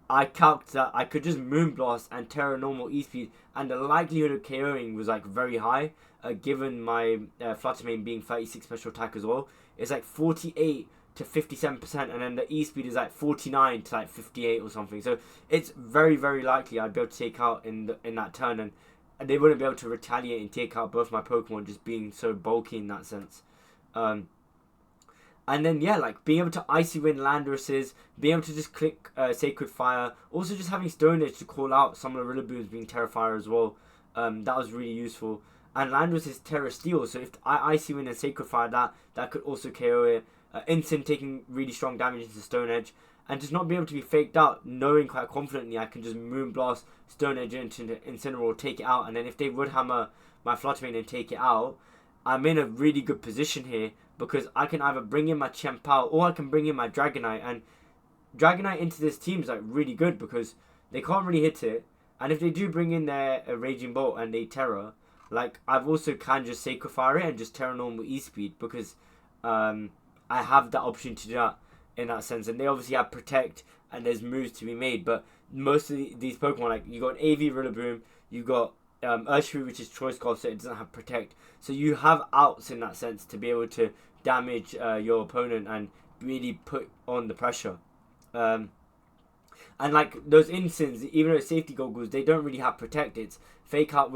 I calculated that I could just Moonblast and Terra normal E-Speed, and the likelihood of KOing was like very high, given my Flutter Mane being 36 special attack as well. It's like 48 to 57%, and then the E-Speed is like 49 to like 58 or something. So it's very, very likely I'd be able to take out in that turn, and they wouldn't be able to retaliate and take out both my Pokemon just being so bulky in that sense. And then, yeah, like, being able to Icy Wind Landorus's, being able to just click Sacred Fire. Also, just having Stone Edge to call out some of the Rillaboos being Terra Fire as well. That was really useful. And Landorus is Terra Steel, so if I Icy Wind and Sacred Fire that could also KO it. Instant taking really strong damage into Stone Edge. And just not being able to be faked out, knowing quite confidently I can just Moonblast Stone Edge into Incineroar, take it out. And then if they would hammer my Flutter Mane and take it out, I'm in a really good position here, because I can either bring in my Chien-Pao or I can bring in my Dragonite. And Dragonite into this team is like really good because they can't really hit it. And if they do bring in their Raging Bolt and they Terra, like, I've also can just Sacred Fire it and just Terra normal E-Speed, because I have that option to do that in that sense. And they obviously have Protect and there's moves to be made. But most of these Pokemon, like, you got an AV Rillaboom, you got Urshifu, which is Choice Scarf, so it doesn't have Protect. So you have outs in that sense to be able to damage your opponent and really put on the pressure. And like those instants, even though it's safety goggles, they don't really have Protect. It's fake out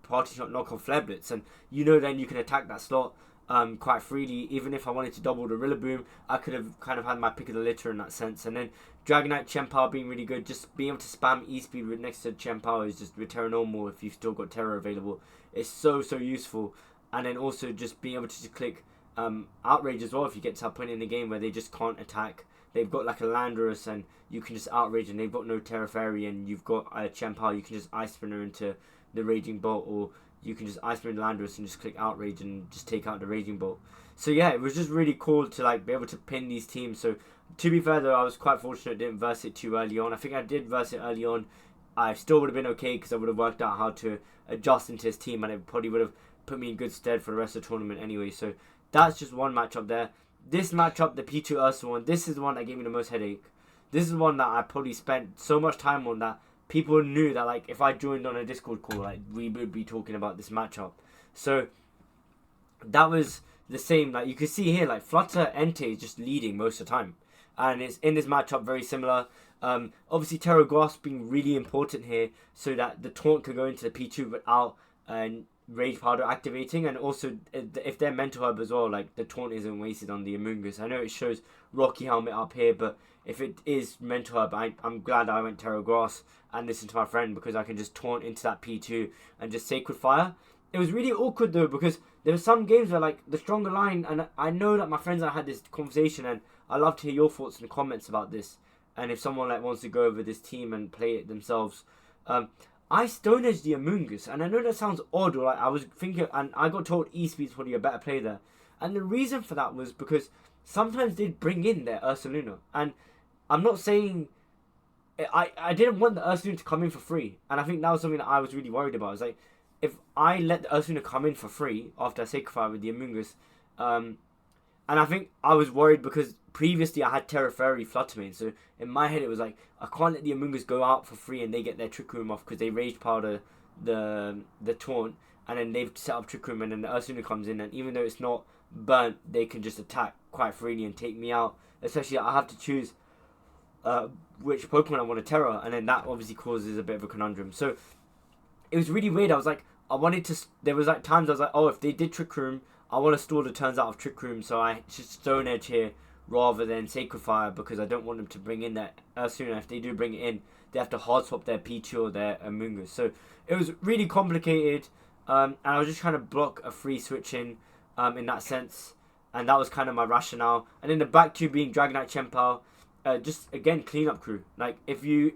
Party Shot, knock off Flare Blitz, and you know then you can attack that slot quite freely. Even if I wanted to double the Rillaboom, I could have kind of had my pick of the litter in that sense. And then Dragonite Chien-Pao being really good, just being able to spam E-Speed with next to Chien-Pao is just with Terra normal if you've still got Terra available. It's so useful. And then also just being able to just click Outrage as well if you get to that point in the game where they just can't attack. They've got like a Landorus and you can just Outrage, and they've got no Terra Fairy, and you've got a Chien-Pao, you can just Ice Spinner into the Raging Bolt, or you can just Ice Spin Landorus and just click Outrage and just take out the Raging Bolt. So yeah, it was just really cool to like be able to pin these teams. So to be fair though, I was quite fortunate I didn't verse it too early on. I think I did verse it early on. I still would have been okay because I would have worked out how to adjust into his team, and it probably would have put me in good stead for the rest of the tournament anyway. So that's just one matchup there. This matchup, the P2 Ursa one, this is the one that gave me the most headache. This is one that I probably spent so much time on that people knew that, like, if I joined on a Discord call, like, we would be talking about this matchup. So that was the same. Like, you can see here, like, Flutter Entei is just leading most of the time, and it's in this matchup very similar. Obviously Terra Grass being really important here so that the taunt could go into the P2 without Rage Powder activating, and also if they're Mental Herb as well, like, the taunt isn't wasted on the Amoonguss. I know it shows Rocky Helmet up here, but if it is Mental Herb, I'm glad I went Terra Grass and listened to my friend, because I can just taunt into that P2 and just Sacred Fire. It was really awkward though, because there were some games where, like, the stronger line, and I know that my friends and I had this conversation, and I'd love to hear your thoughts in the comments about this, and if someone like wants to go over this team and play it themselves. I Stone Edge the Amoonguss, and I know that sounds odd, or like I was thinking, and I got told E-Speed's probably a better play there. And the reason for that was because sometimes they'd bring in their Ursaluna, and I'm not saying I didn't want the Ursaluna to come in for free, and I think that was something that I was really worried about. It's like, if I let the Ursaluna come in for free after I Sacred Fire with the Amoonguss, and I think I was worried because previously I had Terra Fairy Flutter Mane, so in my head it was like, I can't let the Amoonguss go out for free and they get their Trick Room off because they Rage Powder the taunt, and then they've set up Trick Room, and then the Ursula comes in, and even though it's not burnt, they can just attack quite freely and take me out. Especially I have to choose which Pokemon I want to Terra, and then that obviously causes a bit of a conundrum. So it was really weird. I was like, I wanted to, there was like times I was like, oh, if they did Trick Room, I want to stall the turns out of Trick Room, so I should Stone Edge here rather than Sacred Fire, because I don't want them to bring in that Ursula. If they do bring it in, they have to hard swap their Pichu or their Amoonguss. So it was really complicated, and I was just trying to block a free switching in that sense, and that was kind of my rationale. And then the back two being Dragonite Chien-Pao, just again cleanup crew. Like, if you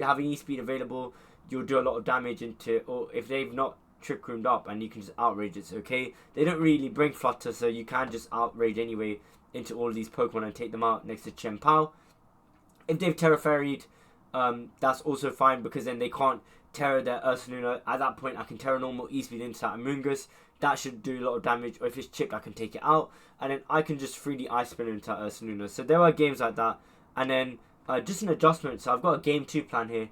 have an E-Speed available, you'll do a lot of damage into, or if they've not Trick Roomed up and you can just Outrage, it's okay. They don't really bring Flutter, so you can just Outrage anyway into all of these Pokemon and take them out next to Chien-Pao. If they've Terra Fairy'd, that's also fine, because then they can't Terra their Ursaluna. At that point, I can Terra normal E-Speed into that Amoonguss. That should do a lot of damage. Or if it's chipped, I can take it out, and then I can just freely Ice Spin into that Ursaluna. So there were games like that. And then just an adjustment. So I've got a game 2 plan here.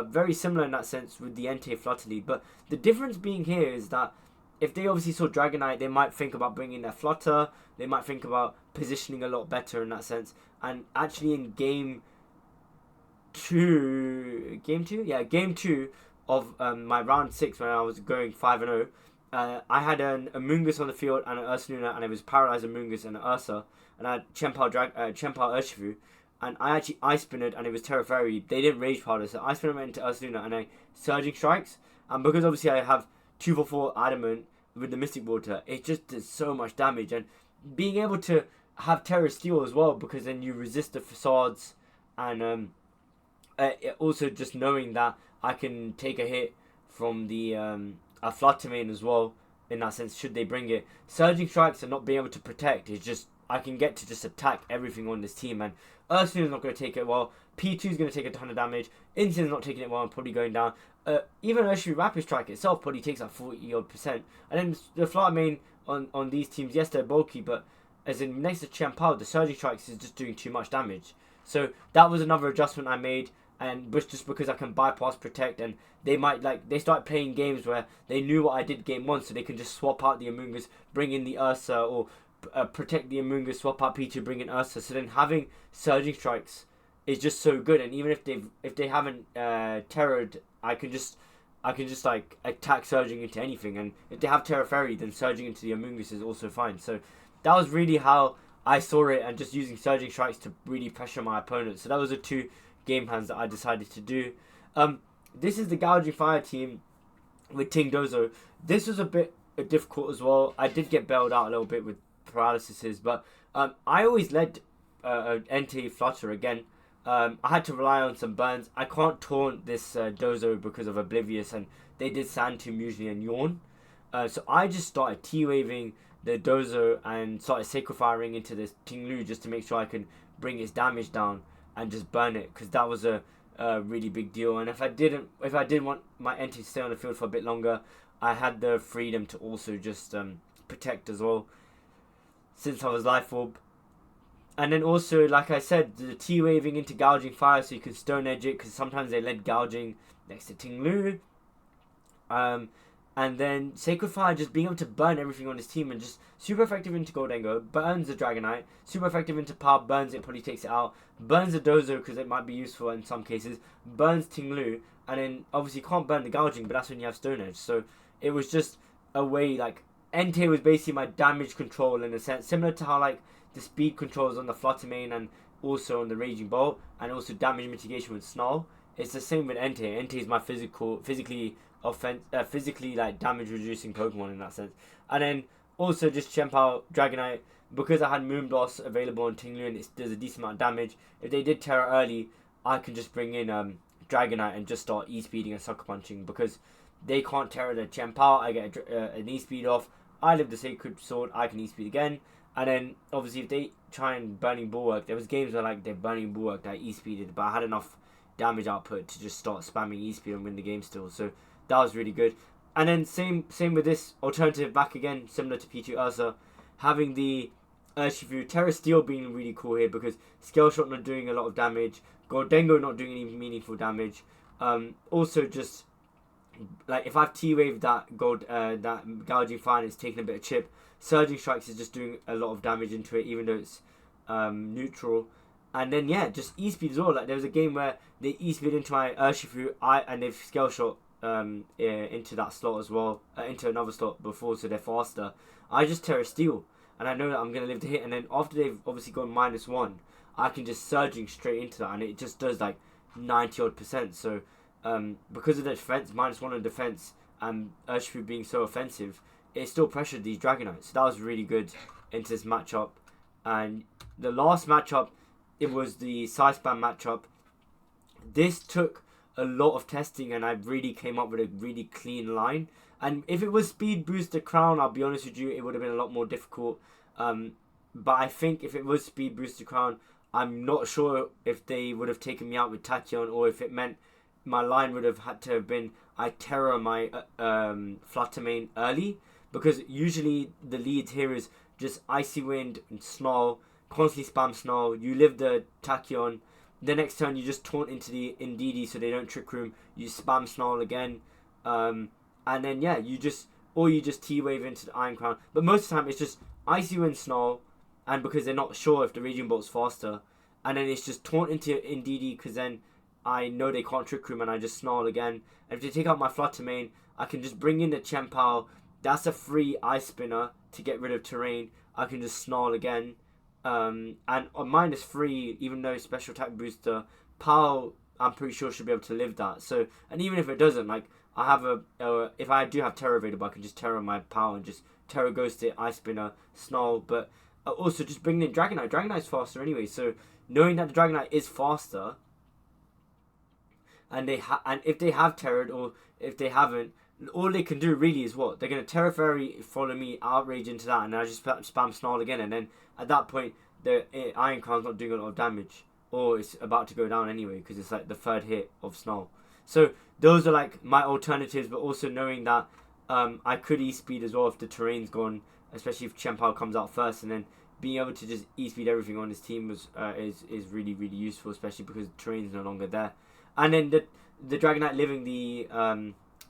Very similar in that sense with the Entei Flutter League. But the difference being here is that if they obviously saw Dragonite, they might think about bringing their Flutter. They might think about positioning a lot better in that sense. And actually in game 2 of my round 6 when I was going 5-0, I had an Amoonguss on the field and an Ursaluna, and it was Paralyzed Amoonguss and an Ursa. And I had Chien-Pao Urshifu. And I actually Ice Spinned, and it was Terra Fairy. They didn't Rage Powder, so Ice Spinned went into Ursaluna, and I Surging Strikes. And because obviously I have 2/4 Adamant with the Mystic Water, it just does so much damage. And being able to have Terra Steel as well, because then you resist the facades, and also just knowing that I can take a hit from the a Flutter Mane as well, in that sense, should they bring it. Surging Strikes and not being able to protect is just, I can get to just attack everything on this team, and Ursaluna's not going to take it well. P2 is going to take a ton of damage. Incin's not taking it well and probably going down. Even Urshifu-Rapid Strike itself probably takes like 40%. And then the Flutter Mane on these teams, yes, they're bulky, but as in next to Chien-Pao, the Surging Strikes is just doing too much damage. So that was another adjustment I made, and just because I can bypass protect, and they might they start playing games where they knew what I did game 1, so they can just swap out the Amoonguss, bring in the Ursa, or protect the Amoonguss, swap out P2, bring in Ursa. So then having Surging Strikes is just so good, and even if they haven't terrored, I can just like attack Surging into anything, and if they have Terra Fairy, then Surging into the Amoonguss is also fine. So that was really how I saw it, and just using Surging Strikes to really pressure my opponent. So that was the 2 game plans that I decided to do. This is the Gouging Fire team with Ting Dozo. This was a bit difficult as well. I did get bailed out a little bit with paralyses, but I always led Entei Flutter again. I had to rely on some burns. I can't taunt this Dozo because of Oblivious, and they did Sand Tomb usually and Yawn. So I just started T-waving the Dozo and started Sacred Firing into this Ting-Lu just to make sure I can bring its damage down and just burn it, because that was a really big deal. And if I did want my Entei to stay on the field for a bit longer, I had the freedom to also just protect as well, since I was Life Orb. And then also, like I said, the T-waving into Gouging Fire so you can Stone Edge it, because sometimes they led Gouging next to Ting-Lu. And then Sacred Fire, just being able to burn everything on his team, and just super effective into Goldengo, burns the Dragonite, super effective into Power, burns it, probably takes it out, burns the Dozo because it might be useful in some cases, burns Ting-Lu, and then obviously can't burn the Gouging, but that's when you have Stone Edge. So it was just a way, like, Entei was basically my damage control in a sense, similar to how like the speed controls on the Flutter Mane and also on the Raging Bolt, and also damage mitigation with Snarl. It's the same with Entei. Entei is my physically like damage reducing Pokemon in that sense. And then also just Chien-Pao Dragonite, because I had Moonblast available on Ting-Lu and it does a decent amount of damage. If they did Terra early, I can just bring in Dragonite and just start E-speeding and Sucker Punching, because they can't Terra the Chien-Pao. I get an E-speed off. I live the Sacred Sword, I can E-speed again. And then obviously if they try and Burning Bulwark, there was games where like they're Burning Bulwark that I E-speeded, but I had enough damage output to just start spamming E-speed and win the game still. So that was really good. And then same with this alternative back again, similar to P2 Ursa, having the Urshifu Terra Steel being really cool here, because Scale Shot not doing a lot of damage, Goldengo not doing any meaningful damage. Also just like if I've T-waved that Gouging Fire, it's taking a bit of chip. Surging Strikes is just doing a lot of damage into it, even though it's neutral. And then yeah, just E-speed as well. Like there was a game where they E-speed into my Urshifu, and they've Scale Shot into that slot as well, into another slot before, so they're faster. I just Terra Steel, and I know that I'm gonna live to hit. And then after they've obviously gone -1, I can just Surging straight into that, and it just does like 90% odd. So because of the defense, -1 on defense, and Urshifu being so offensive, it still pressured these Dragonites. So that was really good into this matchup. And the last matchup, it was the Side Spam matchup. This took a lot of testing, and I really came up with a really clean line. And if it was Speed Booster Crown, I'll be honest with you, it would have been a lot more difficult. But I think if it was Speed Booster Crown, I'm not sure if they would have taken me out with Tachyon, or if it meant my line would have had to have been I Terror my Flutter Mane early, because usually the lead here is just Icy Wind and Snarl, constantly spam Snarl, you live the Tachyon, the next turn you just taunt into the Indeedee so they don't Trick Room. You spam Snarl again, and then yeah, you just T-Wave into the Iron Crown. But most of the time it's just Icy Wind Snarl, and because they're not sure if the Raging Bolt's faster, and then it's just taunt into Indeedee because then I know they can't Trick Room and I just Snarl again. And if they take out my Flutter Mane, I can just bring in the Chien-Pao. That's a free Ice Spinner to get rid of terrain. I can just Snarl again. And on -3, even though special attack booster, Pao, I'm pretty sure should be able to live that. So, and even if it doesn't, like, I have if I do have Terra available, I can just Terra my Pao and just Terra Ghost it, Ice Spinner, Snarl. But also just bring in Dragonite. Dragonite's faster anyway. So knowing that the Dragonite is faster, and if they have Terra or if they haven't, all they can do really is what? They're going to Terra Fairy, follow me, Outrage into that, and I just spam Snarl again, and then at that point, the Iron Crown's not doing a lot of damage. Or it's about to go down anyway, because it's like the third hit of Snarl. So those are like my alternatives, but also knowing that I could E-Speed as well if the terrain's gone, especially if Chien-Pao comes out first, and then being able to just E-Speed everything on his team is really, really useful, especially because the terrain's no longer there. And then the Dragonite living the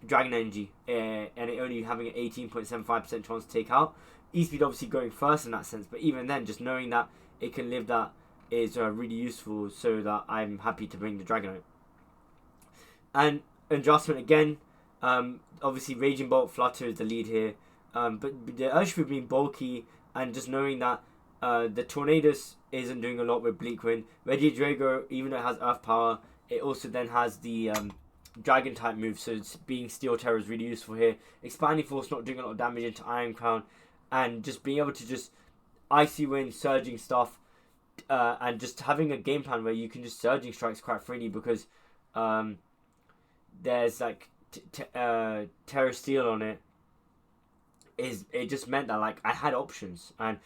Dragon Energy, and it only having an 18.75% chance to take out. E-Speed obviously going first in that sense, but even then, just knowing that it can live that is really useful, so that I'm happy to bring the Dragonite. And adjustment again, obviously Raging Bolt, Flutter is the lead here, but the Urshifu being bulky, and just knowing that the Tornadus isn't doing a lot with Bleak Wind. Regidrago, even though it has Earth Power, it also then has the Dragon type move, so it's being Steel Terror is really useful here. Expanding Force not doing a lot of damage into Iron Crown, and just being able to just Icy Wind, Surging stuff, and just having a game plan where you can just Surging Strikes quite freely, because there's like Terra Steel on it. It just meant that like I had options, and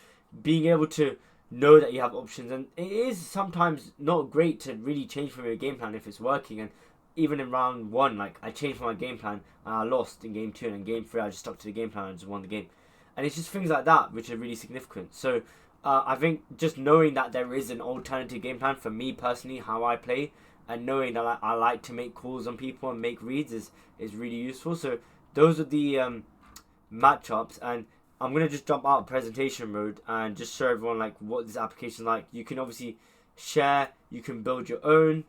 being able to know that you have options, and it is sometimes not great to really change from your game plan if it's working. And even in round 1, like I changed from my game plan and I lost in game 2, and in game 3 I just stuck to the game plan and just won the game. And it's just things like that which are really significant. So I think just knowing that there is an alternative game plan for me personally, how I play, and knowing that I like to make calls on people and make reads is really useful. So those are the matchups, and I'm going to just jump out of presentation mode and just show everyone like what this application is like. You can obviously share, you can build your own,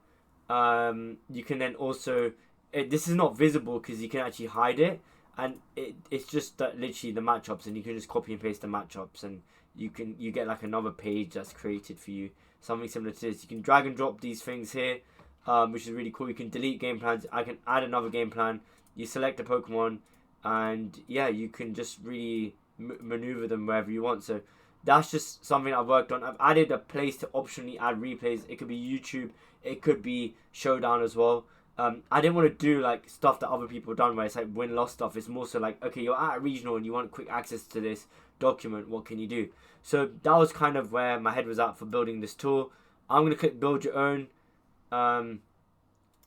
you can then also, this is not visible because you can actually hide it, and it's just literally the matchups, and you can just copy and paste the matchups, and you get like another page that's created for you, something similar to this. You can drag and drop these things here, which is really cool. You can delete game plans. I can add another game plan. You select a Pokemon, and yeah, you can just really maneuver them wherever you want. So that's just something I've worked on. I've added a place to optionally add replays. It could be YouTube, it could be Showdown as well. I didn't want to do like stuff that other people have done where it's like win-loss stuff. It's more so like, okay, you're at a regional and you want quick access to this document, what can you do? So that was kind of where my head was at for building this tool. I'm going to click build your own, and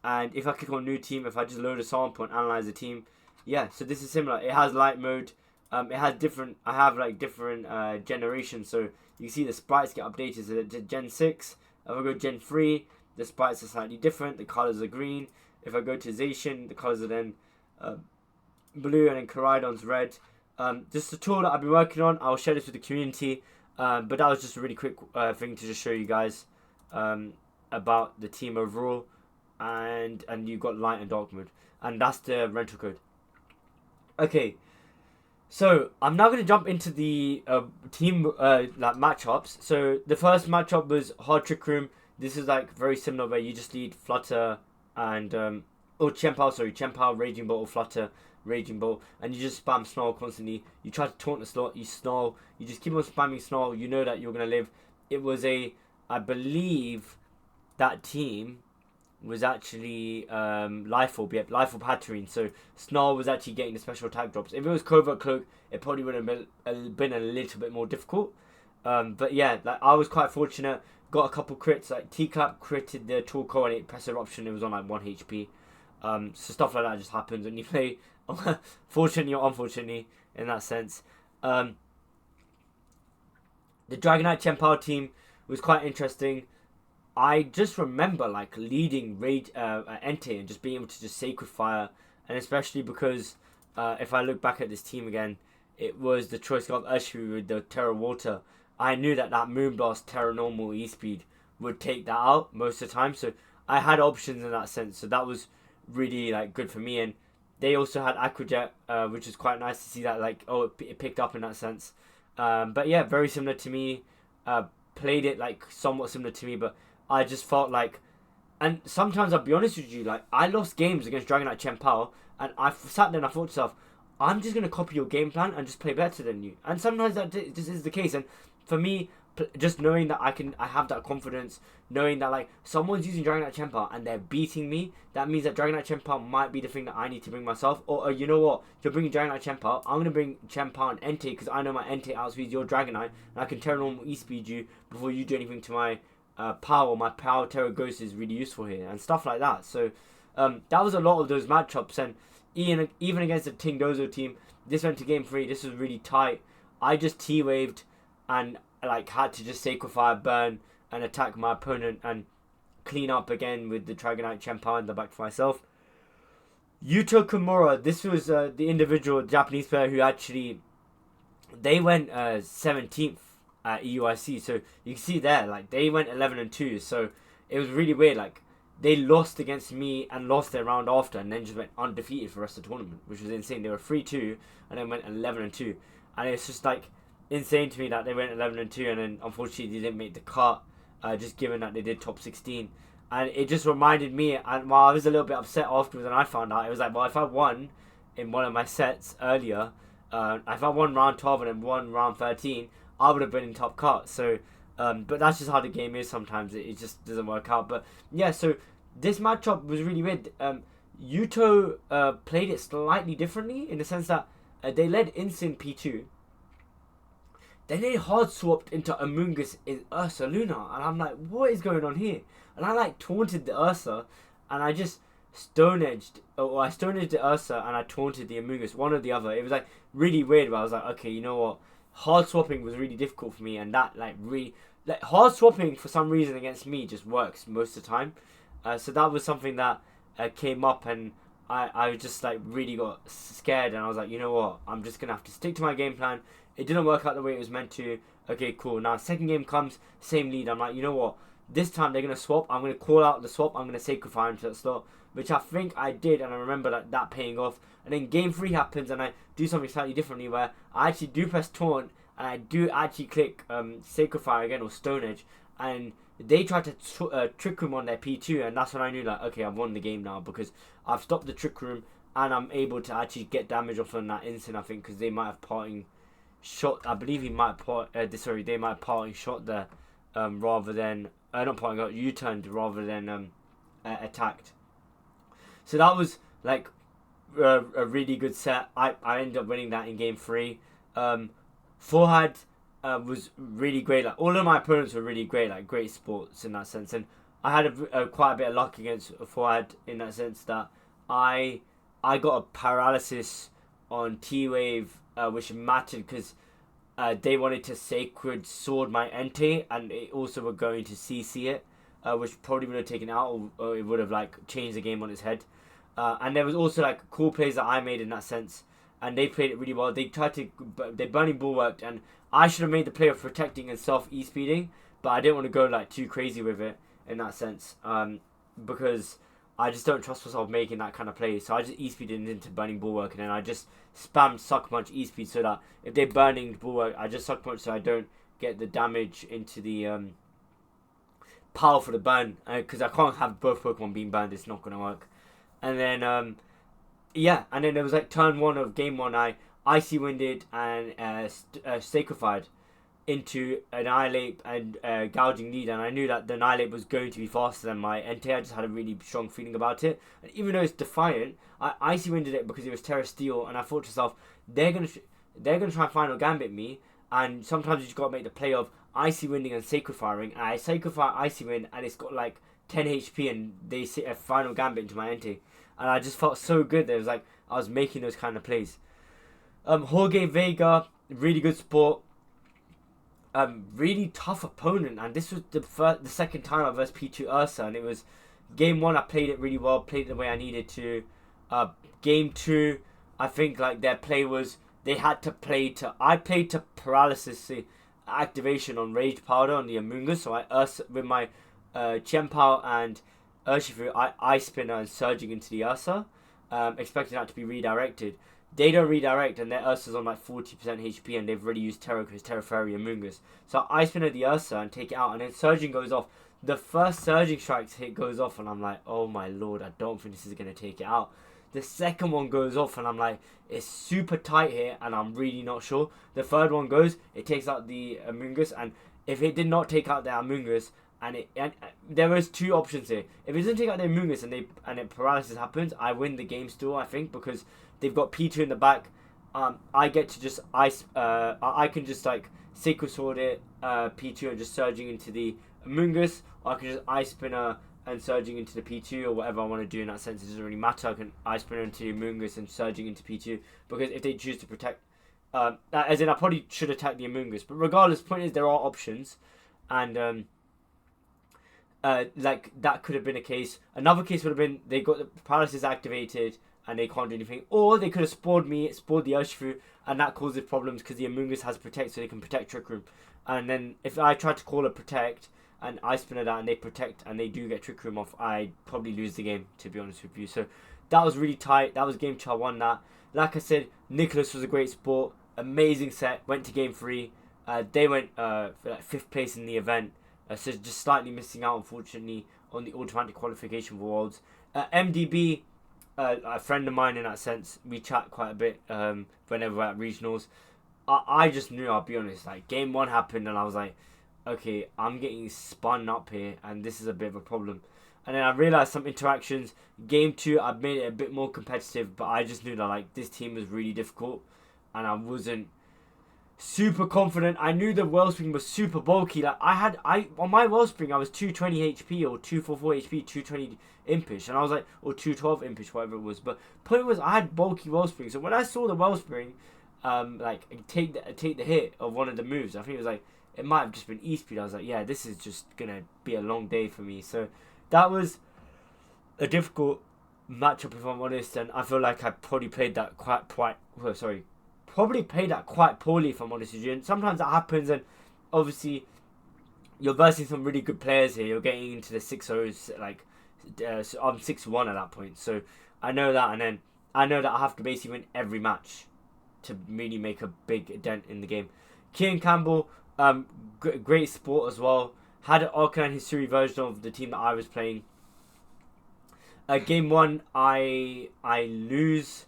if I click on new team, if I just load a sample and analyze the team, yeah, so this is similar. It has light mode, it has different, I have like different generations, so you can see the sprites get updated. So to Gen 6, if I go Gen 3, the sprites are slightly different, the colors are green. If I go to Zacian, the colors are then blue, and then Koraidon's red. Just a tool that I've been working on. I'll share this with the community, but that was just a really quick thing to just show you guys about the team overall, and you've got light and dark mode, and that's the rental code. Okay, so I'm now going to jump into the team like matchups. So the first matchup was Hard Trick Room. This is like very similar where you just need Flutter and Chien-Pao, Raging Bolt, or Flutter, Raging Bolt, and you just spam Snarl constantly. You try to taunt the slot, you Snarl, you just keep on spamming Snarl. You know that you're gonna live. It was I believe that team was actually Life Orb had Terrain, so Snarl was actually getting the special attack drops. If it was Covert Cloak, it probably would have been a little bit more difficult. But yeah, like I was quite fortunate. Got a couple crits, like T-Clap critted the Torkoal and it press eruption, it was on like 1 HP. So stuff like that just happens when you play, fortunately or unfortunately, in that sense. The Dragonite Chien-Pao team was quite interesting. I just remember like leading raid Entei and just being able to just Sacred Fire, and especially because if I look back at this team again, it was the choice of Urshifu with the Terra Water. I knew that Moonblast Terra Normal E-Speed would take that out most of the time, so I had options in that sense. So that was really like good for me, and they also had Aquajet, which was quite nice to see that like it picked up in that sense. But yeah, very similar to me. Played it like somewhat similar to me, but I just felt like, and sometimes I'll be honest with you, like I lost games against Dragonite Chien-Pao, and I sat there and I thought to myself, I'm just gonna copy your game plan and just play better than you. And sometimes that just is the case. And for me, just knowing that I have that confidence, knowing that like someone's using Dragonite Chien-Pao and they're beating me, that means that Dragonite Chien-Pao might be the thing that I need to bring myself. Or you know what, you're bringing Dragonite Chien-Pao, I'm gonna bring Chien-Pao and Entei because I know my Entei outspeeds your Dragonite, and I can Terra Normal E-Speed you before you do anything to my power. My power Terra Ghost is really useful here and stuff like that. So that was a lot of those matchups, and even against the Ting Dozo team, this went to game 3. This was really tight. I just T-waved and like had to just Sacred Fire, burn, and attack my opponent and clean up again with the Dragonite Chien-Pao and the back to myself. Yuto Kimura, this was the individual Japanese player who actually, they went 17th at EUIC. So you can see there, like they went 11-2. So it was really weird. Like they lost against me and lost their round after, and then just went undefeated for the rest of the tournament, which was insane. They were 3-2 and then went 11-2, and it's just like insane to me that they went 11-2 and then unfortunately they didn't make the cut, just given that they did top 16. And it just reminded me, and while I was a little bit upset afterwards and I found out, it was like, well, if I won in one of my sets earlier, if I won round 12 and then won round 13, I would have been in top cut. So but that's just how the game is sometimes. It just doesn't work out. But yeah, so this matchup was really weird. Yuto played it slightly differently in the sense that they led Instant P2. Then they hard swapped into Amoongus in Ursa Luna, and I'm like, what is going on here? And I like taunted the Ursa, and I just Stone Edged, or I Stone Edged the Ursa, and I taunted the Amoongus, one or the other. It was like really weird, but I was like, okay, you know what? Hard swapping was really difficult for me, and that like really, like hard swapping for some reason against me just works most of the time. So that was something that came up, and I just like really got scared, and I was like, you know what? I'm just gonna have to stick to my game plan. It didn't work out the way it was meant to. Okay, cool. Now second game comes, same lead. I'm like, you know what? This time they're gonna swap. I'm gonna call out the swap. I'm gonna Sacred Fire into that slot, which I think I did, and I remember that paying off. And then game 3 happens, and I do something slightly differently, where I actually do press taunt, and I do actually click Sacred Fire again or Stone Edge, and they try to Trick Room on their P2, and that's when I knew like, okay, I've won the game now because I've stopped the Trick Room and I'm able to actually get damage off on that instant. I think because they might have parting shot. I believe he might they might have parting shot there rather than not parting out, U-turned rather than attacked. So that was like a really good set. I ended up winning that in game 3. Forehand was really great. Like all of my opponents were really great, like great sports in that sense. And I had quite a bit of luck against Forehand in that sense that I got a paralysis on T-Wave, which mattered because they wanted to Sacred Sword my Entei, and it also were going to CC it, which probably would have taken it out, or it would have like changed the game on its head. And there was also like cool plays that I made in that sense, and they played it really well. They Burning Bulwarked, and I should have made the play of protecting and self E-speeding, but I didn't want to go like too crazy with it in that sense, because I just don't trust myself making that kind of play. So I just E-speeded into Burning Bulwark, and then I just spammed Suck Punch E-speed so that if they're Burning Bulwark, I just Suck Punch so I don't get the damage into the power for the burn, because I can't have both Pokemon being burned. It's not going to work. And then yeah, and then there was like turn 1 of game 1, I Icy Winded and Sacrified into Annihilate and Gouging Lead, and I knew that the Annihilate was going to be faster than my Entei. I just had a really strong feeling about it, and even though it's Defiant, I Icy Winded it because it was Terra Steel, and I thought to myself, they're gonna try and Final Gambit me, and sometimes you just gotta make the play of Icy Winding and Sacred Firing, and I Sacred Fire Icy Wind, and it's got like 10 HP, and they sit a Final Gambit into my Entei, and I just felt so good that it was like I was making those kind of plays. Jorge Vega, really good sport. really tough opponent, and this was the second time I versed P2 Ursa, and it was game 1 I played it really well, played it the way I needed to. Game 2, I think like their play was they had to play to. I played to paralysis activation on Rage Powder on the Amoonguss, so I Ursa with my Chien-Pao and Urshifu, I Ice Spinner and surging into the Ursa, expecting that to be redirected. They don't redirect, and their Ursa's on like 40% HP, and they've already used Terra because Terra Fairy Amoonguss. So I Spinner the Ursa and take it out, and then surging goes off. The first surging strikes hit goes off, and I'm like, oh my lord, I don't think this is going to take it out. The second one goes off, and I'm like, it's super tight here, and I'm really not sure. The third one goes, it takes out the Amoonguss, and if it did not take out the Amoonguss, and there was 2 options here. If it doesn't take out the Amoonguss and it paralysis happens, I win the game still, I think, because they've got P2 in the back. I get to just I can just like Sacred Sword it, P2 and just surging into the Amoonguss, or I can just Ice Spinner and surging into the P2 or whatever I want to do in that sense. It doesn't really matter. I can Ice Spinner into the Amoonguss and surging into P2, because if they choose to protect, as in I probably should attack the Amoonguss, but regardless, point is there are options, and like that could have been a case. Another case would have been they got the paralysis activated and they can't do anything, or they could have spoiled the Urshifu, and that causes problems because the Amoonguss has protect, so they can protect Trick Room. And then if I try to call a protect and I spin it out and they protect and they do get Trick Room off, I probably lose the game, to be honest with you. So that was really tight. That was game 2. I won that. Like I said, Nicholas was a great sport, amazing set. Went to game 3. They went for like 5th place in the event. So just slightly missing out, unfortunately, on the automatic qualification for Worlds. MDB, a friend of mine in that sense, we chat quite a bit whenever we're at regionals. I just knew, I'll be honest, like game 1 happened and I was like, okay, I'm getting spun up here and this is a bit of a problem. And then I realised some interactions. Game 2, I made it a bit more competitive, but I just knew that like this team was really difficult and I wasn't super confident. I knew the Wellspring was super bulky. Like on my Wellspring I was 220 HP or 244 HP, 220 impish, and I was like, or 212 impish, whatever it was. But point was, I had bulky Wellspring. So when I saw the Wellspring, like take the hit of one of the moves, I think it was like it might have just been E-Speed. I was like, yeah, this is just gonna be a long day for me. So that was a difficult matchup, if I'm honest, and I feel like I probably played that quite poorly, if I'm honest with you. And sometimes that happens, and obviously you're versing some really good players here. You're getting into the 6-0s, like I'm 6-1 at that point. So I know that, and then I know that I have to basically win every match to really make a big dent in the game. Kian Campbell, great sport as well. Had an Arcanine Hisui version of the team that I was playing. Game 1, I lose.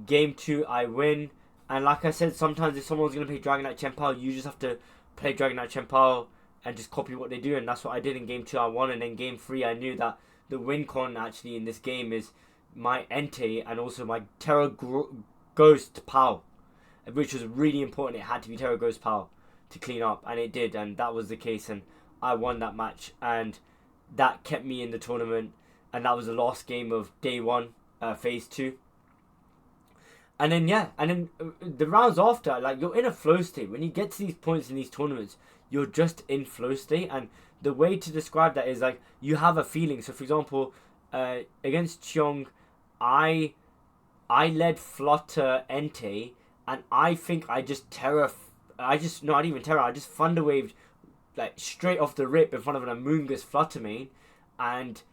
Game 2, I win. And like I said, sometimes if someone's going to play Dragonite Chien-Pao, you just have to play Dragonite Chien-Pao and just copy what they do. And that's what I did in Game 2. I won. And then Game 3, I knew that the win con actually in this game is my Entei and also my Terra Ghost Pao, which was really important. It had to be Terra Ghost Pao to clean up. And it did. And that was the case. And I won that match. And that kept me in the tournament. And that was the last game of Day 1, Phase 2. And then the rounds after, like, you're in a flow state. When you get to these points in these tournaments, you're just in flow state. And the way to describe that is, like, you have a feeling. So, for example, against Cheong, I led Flutter Entei, and I think I just Thunder Waved, like, straight off the rip in front of an Amoonguss Flutter Mane, and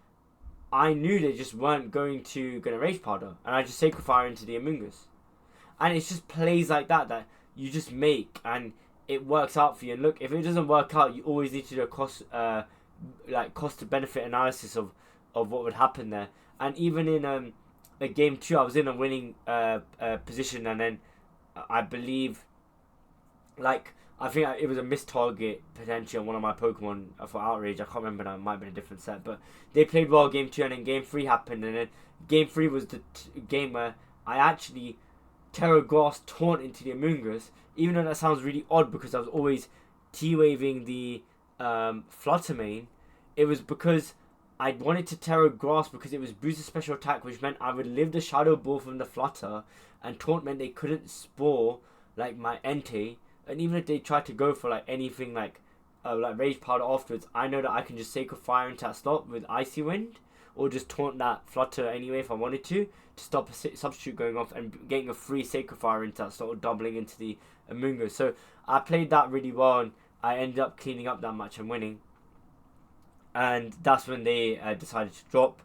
I knew they just weren't going to Rage Powder, and I just Sacred Fire into the Amoonguss. And it's just plays like that you just make, and it works out for you. And look, if it doesn't work out, you always need to do a cost to benefit analysis of what would happen there. And even in a game 2, I was in a winning position, and then I believe, like, I think it was a missed target potentially on one of my Pokemon for Outrage. I can't remember now. It might have been a different set, but they played well game 2, and then game 3 happened, and then game 3 was the game where I actually Terra Grass Taunt into the Amoonguss, even though that sounds really odd because I was always T-waving the Flutter Mane. It was because I wanted to Terra Grass because it was boosted special attack, which meant I would live the Shadow Ball from the Flutter, and Taunt meant they couldn't spore like my Entei and even if they try to go for like anything like Rage Powder afterwards, I know that I can just Sacred Fire into that slot with Icy Wind, or just taunt that Flutter anyway if I wanted to stop a substitute going off and getting a free Sacred Fire into that slot, or doubling into the Amoonguss. So I played that really well, and I ended up cleaning up that match and winning. And that's when they decided to drop.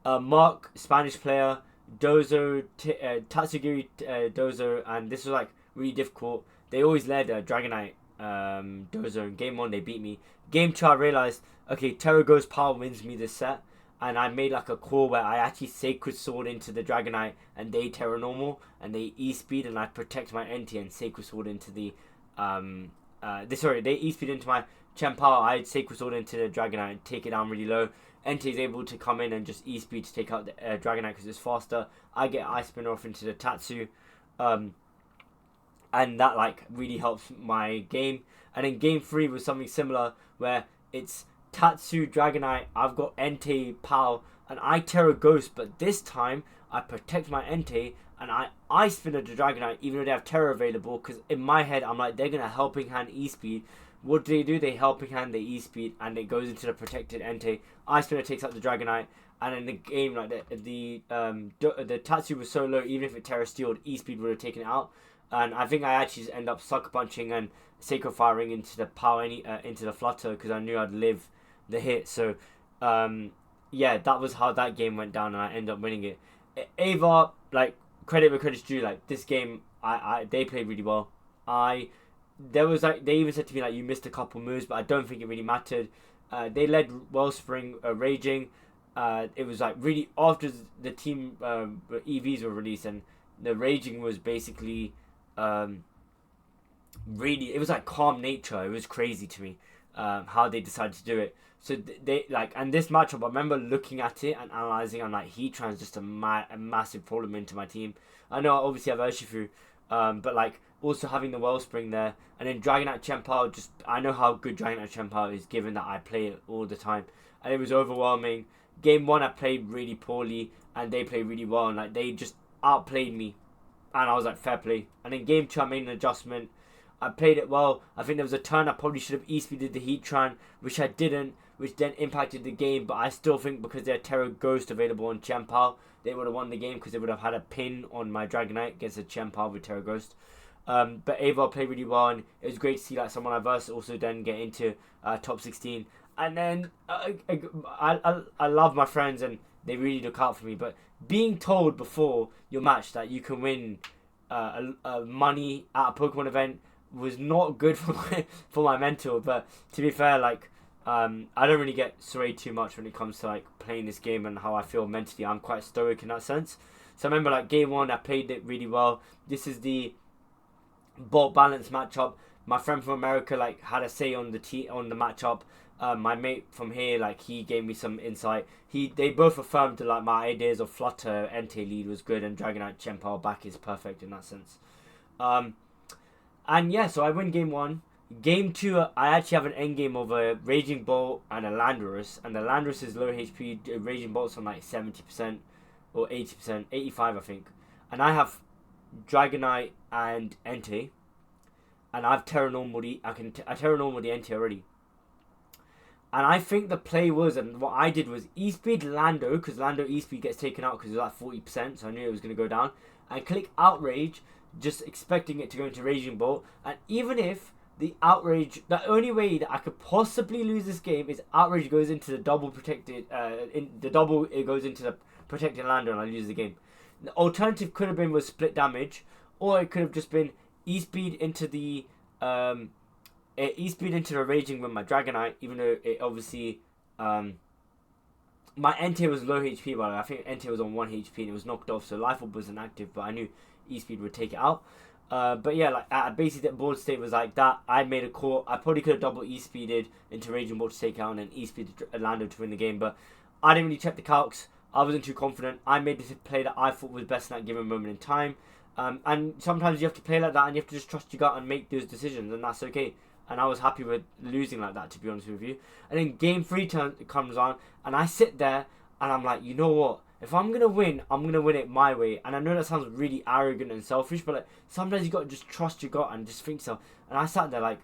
Mark, Spanish player, Dozo, Tatsugiri Dozo, and this was like really difficult. They always led Dragonite Dozo in game 1. They beat me. Game 2, I realized, okay, Terra Ghost Power wins me this set, and I made like a call where I actually Sacred Sword into the Dragonite, and they Terra Normal, and they E-Speed, and I protect my Entei and Sacred Sword into the they E-Speed into my Chien-Pao. I Sacred Sword into the Dragonite and take it down really low. Entei is able to come in and just E-Speed to take out the Dragonite because it's faster. I get Ice Spin off into the Tatsu, and that like really helps my game. And then game 3 was something similar where it's Tatsu, Dragonite, I've got Entei, Pao, and I Terra Ghost, but this time I protect my Entei and I Ice Spin at the Dragonite even though they have Terra available, because in my head I'm like, they're going to Helping Hand E-Speed. What do? They Helping Hand, they E-Speed, and it goes into the protected Entei. Ice Spinner takes out the Dragonite, and in the game, like the Tatsu was so low, even if it Terra Steeled, E-Speed would have taken it out. And I think I actually just end up Sucker Punching and Sacred Firing into the power, into the Flutter, because I knew I'd live the hit. So, yeah, that was how that game went down, and I ended up winning it. Ava, like, credit where credit's due. Like, this game, they played really well. There was like, they even said to me like, you missed a couple moves, but I don't think it really mattered. They led Wellspring Raging. It was like really after the team EVs were released, and the Raging was basically really, it was like calm nature. It was crazy to me how they decided to do it. So they like, and this matchup, I remember looking at it and analysing. I'm like, Heatran's just a massive problem into my team. I know I obviously have Urshifu, but like also having the Wellspring there, and then Dragonite Chien-Pao, just I know how good Dragonite Chien-Pao is given that I play it all the time, and it was overwhelming. Game 1 I played really poorly and they played really well, and like they just outplayed me, and I was like, fair play. And in game 2 I made an adjustment. I played it well. I think there was a turn I probably should have E-Speeded the Heatran, which I didn't, which then impacted the game, but I still think because they had Terra Ghost available on Chien-Pao, they would have won the game because they would have had a pin on my Dragonite against a Chien-Pao with Terra Ghost. But Ava played really well, and it was great to see like someone I versed also then get into top 16. And then I love my friends and they really look out for me, but being told before your match that you can win money at a Pokemon event was not good for my mental. But to be fair, like I don't really get swayed too much when it comes to like playing this game and how I feel mentally. I'm quite stoic in that sense. So I remember like game 1 I played it really well. This is the Bolt Balance matchup. My friend from America like had a say on the matchup. My mate from here, like he gave me some insight. They both affirmed that like my ideas of Flutter Entei lead was good, and Dragonite Chien-Pao back is perfect in that sense. And yeah, so I win game 1. Game 2, I actually have an endgame of a Raging Bolt and a Landorus, and the Landorus is low HP. Raging Bolt's on like 70% or 80%, 85 I think, and I have Dragonite and Entei, and I've Terra Normal the Entei already. And I think the play was, and what I did was E-Speed Lando, because Lando E-Speed gets taken out because it was like 40%, so I knew it was going to go down. And click Outrage, just expecting it to go into Raging Bolt. And even if the Outrage, the only way that I could possibly lose this game is Outrage goes into the double protected, it goes into the protected Lando and I lose the game. The alternative could have been was split damage, or it could have just been E-Speed into the E-Speed into the Raging with my Dragonite, even though it obviously my Entei was low HP, but I think Entei was on 1 HP and it was knocked off, so Life Orb wasn't active, but I knew E-Speed would take it out. But yeah, like basically the board state was like that. I made a call. I probably could have double E-Speeded into Raging Bolt to take out and then E-Speed Lando to win the game, but I didn't really check the calcs. I wasn't too confident. I made this play that I thought was best in that given moment in time. And sometimes you have to play like that and you have to just trust your gut and make those decisions, and that's okay. And I was happy with losing like that, to be honest with you. And then game 3 comes on and I sit there and I'm like, you know what? if I'm gonna win, I'm gonna win it my way. And I know that sounds really arrogant and selfish, but like sometimes you gotta just trust your gut and just think so. And I sat there like,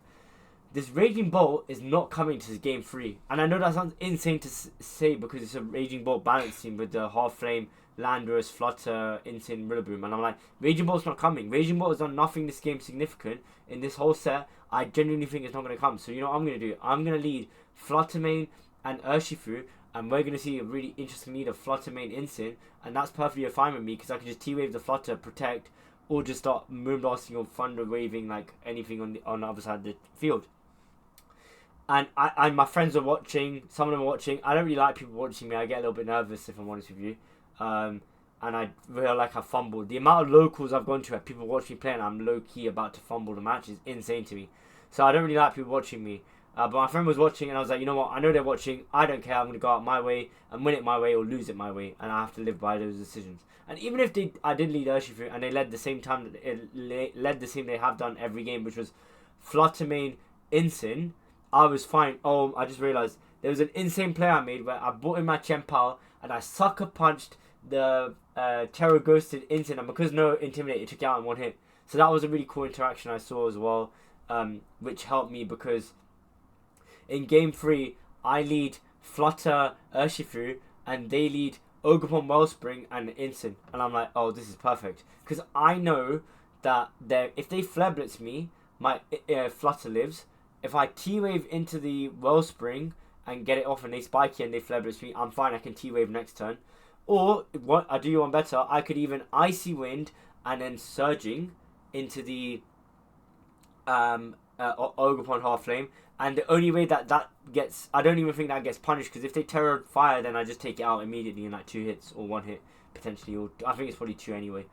this Raging Bolt is not coming to game 3. And I know that sounds insane to say because it's a Raging Bolt balance team with the Half Flame, Landorus, Flutter, Insane, Rillaboom. And I'm like, Raging Bolt's not coming. Raging Bolt has done nothing this game significant in this whole set. I genuinely think it's not going to come. So you know what I'm going to do? I'm going to lead Flutter Mane and Urshifu. And we're going to see a really interesting lead of Flutter Mane Insane. And that's perfectly fine with me because I can just T-Wave the Flutter, protect, or just start Moonblasting or Thunder Waving like anything on the other side of the field. And my friends are watching. Some of them are watching. I don't really like people watching me. I get a little bit nervous if I'm honest with you. And I feel like I fumbled. The amount of locals I've gone to where people watch me play and I'm low-key about to fumble the match is insane to me. So I don't really like people watching me. But my friend was watching and I was like, you know what? I know they're watching. I don't care. I'm going to go out my way and win it my way or lose it my way. And I have to live by those decisions. And even if I did lead Urshifu and they led the same time, led the same they have done every game, which was Flutter Mane Insane, I was fine. Oh, I just realised there was an insane play I made where I brought in my Chien-Pao and I sucker punched the Terror Ghosted Insane, and because no Intimidate, it took it out in one hit. So that was a really cool interaction I saw as well, which helped me because in game 3 I lead Flutter Urshifu and they lead Ogerpon Wellspring and Insane, and I'm like, oh, this is perfect because I know that if they Flare Blitz me, my Flutter lives. If I T-Wave into the Wellspring and get it off and they Spiky and they Flare Blitz me, I'm fine, I can T-Wave next turn. Or, what I do one better, I could even Icy Wind and then Surging into the Ogerpon Half Flame. And the only way that gets, I don't even think that gets punished, because if they Terror Fire, then I just take it out immediately in like 2 hits or 1 hit, potentially. Or I think it's probably 2 anyway.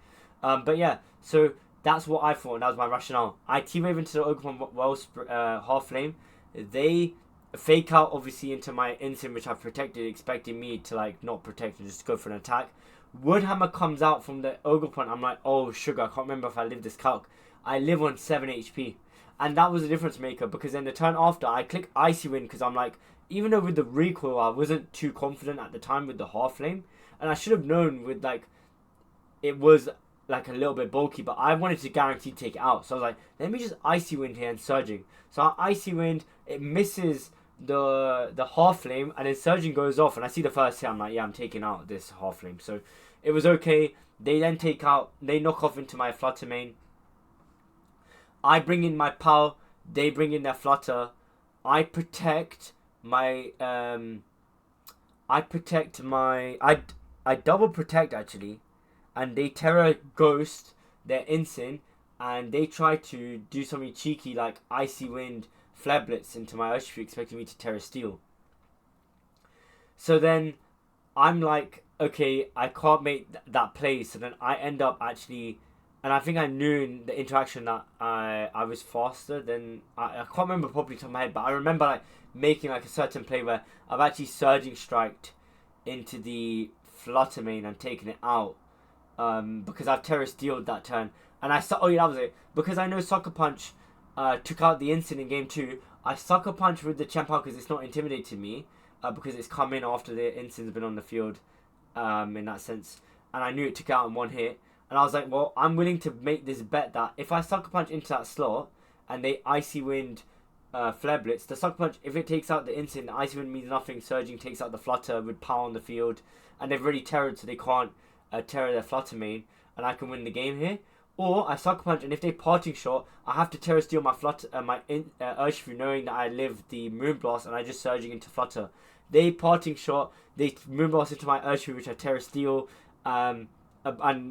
But yeah, so that's what I thought, and that was my rationale. I T-Wave into the Ogerpon Half Flame. They fake out, obviously, into my Insane, which I've protected, expecting me to, like, not protect and just go for an attack. Woodhammer comes out from the Ogerpon. I'm like, oh, sugar, I can't remember if I live this calc. I live on 7 HP. And that was a difference maker, because then the turn after, I click Icy Wind, because I'm like, even though with the recoil, I wasn't too confident at the time with the Half Flame. And I should have known with, like, it was like a little bit bulky, but I wanted to guarantee take it out. So I was like, let me just Icy Wind here and Surging. So I Icy Wind, it misses the Half Flame, and then Surging goes off, and I see the first hit. I'm like, yeah, I'm taking out this Half Flame. So it was okay. They then they knock off into my Flutter Mane. I bring in my Pao, they bring in their Flutter. I protect my I double protect actually, and they Terror Ghost their Insane, and they try to do something cheeky like Icy Wind Flare Blitz into my Urshifu, expecting me to Terror Steel. So then I'm like, okay, I can't make that play. So then I end up actually, and I think I knew in the interaction that I was faster than, I can't remember properly top of my head, but I remember like making like a certain play where I've actually Surging Striked into the Flutter Mane and taken it out, because I've Terror Steeled that turn. And oh yeah, that was it. Because I know Sucker Punch took out the Instant in game 2, I Sucker Punch with the Chien-Pao because it's not intimidating me, because it's come in after the Instant's been on the field, in that sense. And I knew it took out in 1 hit. And I was like, well, I'm willing to make this bet that if I Sucker Punch into that slot and they Icy Wind Flare Blitz, the Sucker Punch, if it takes out the Instant, the Icy Wind means nothing. Surging takes out the Flutter with Power on the field, and they've already terrored, so they can't terror their Flutter Mane, and I can win the game here. Or I Sucker Punch, and if they Parting Shot, I have to Terror Steel my Urshifu, knowing that I live the Moonblast, and I just Surging into Flutter. They Parting Shot, they Moonblast into my Urshifu, which I Terror Steel, and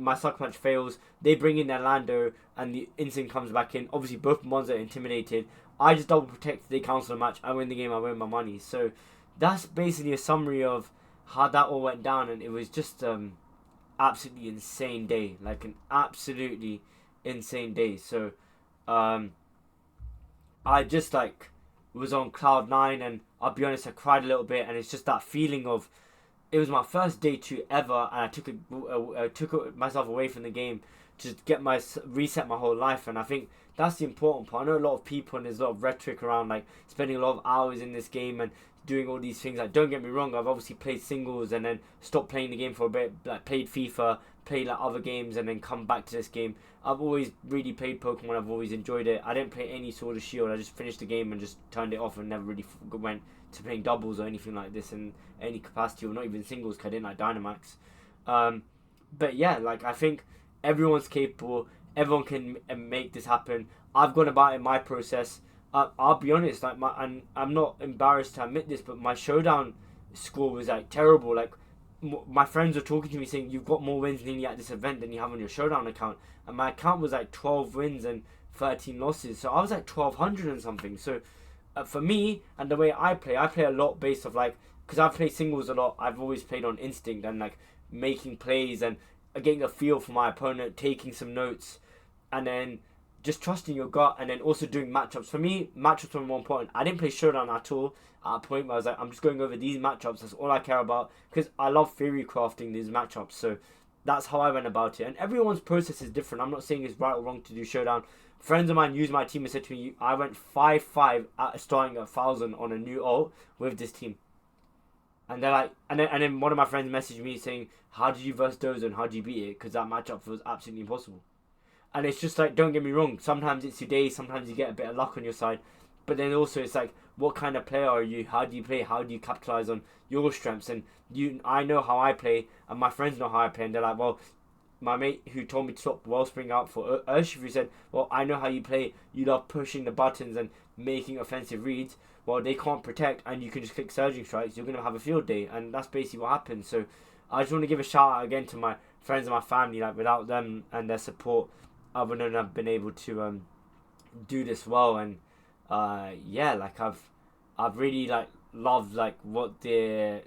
my Sucker Punch fails. They bring in their Lando, and the Instant comes back in. Obviously, both mons are intimidated. I just double protect, they cancel the match, I win the game, I win my money. So that's basically a summary of how that all went down, and it was just absolutely insane day, like an absolutely insane day. So I just like was on cloud 9, and I'll be honest, I cried a little bit, and it's just that feeling of, it was my first day 2 ever, and I took myself away from the game to get reset my whole life. And I think that's the important part. I know a lot of people, and there's a lot of rhetoric around like spending a lot of hours in this game and doing all these things. Like, don't get me wrong, I've obviously played singles and then stopped playing the game for a bit, like played FIFA, played like other games, and then come back to this game. I've always really played Pokemon. I've always enjoyed it. I didn't play any Sword or Shield. I just finished the game and just turned it off and never really went to playing doubles or anything like this in any capacity, or not even singles, because I didn't like Dynamax. But yeah, like, I think everyone's capable. Everyone can make this happen. I've gone about it my process. I'll be honest, like, and I'm not embarrassed to admit this, but my showdown score was like terrible. Like, my friends were talking to me saying, you've got more wins nearly at this event than you have on your showdown account, and my account was like 12 wins and 13 losses, so I was like 1200 and something. So for me, and the way I play a lot based off, like, because I've played singles a lot, I've always played on instinct and like making plays and getting a feel for my opponent, taking some notes, and then just trusting your gut, and then also doing matchups. For me, matchups were more important. I didn't play showdown at all at a point where I was like, I'm just going over these matchups. That's all I care about, because I love theory crafting these matchups. So that's how I went about it. And everyone's process is different. I'm not saying it's right or wrong to do showdown. Friends of mine used my team and said to me, I went 5-5 at starting 1,000 on a new ult with this team. And they're like, and then one of my friends messaged me saying, how did you verse Dozo and how did you beat it? Because that matchup was absolutely impossible. And it's just like, don't get me wrong, sometimes it's your day, sometimes you get a bit of luck on your side. But then also it's like, what kind of player are you? How do you play? How do you capitalize on your strengths? And I know how I play, and my friends know how I play. And they're like, well, my mate who told me to swap Wellspring out for Urshifu said, well, I know how you play. You love pushing the buttons and making offensive reads. Well, they can't protect, and you can just click Surging Strikes. You're going to have a field day. And that's basically what happened. So I just want to give a shout out again to my friends and my family. Like, without them and their support, I wouldn't have been able to do this well. And yeah, like, I've really like loved like what the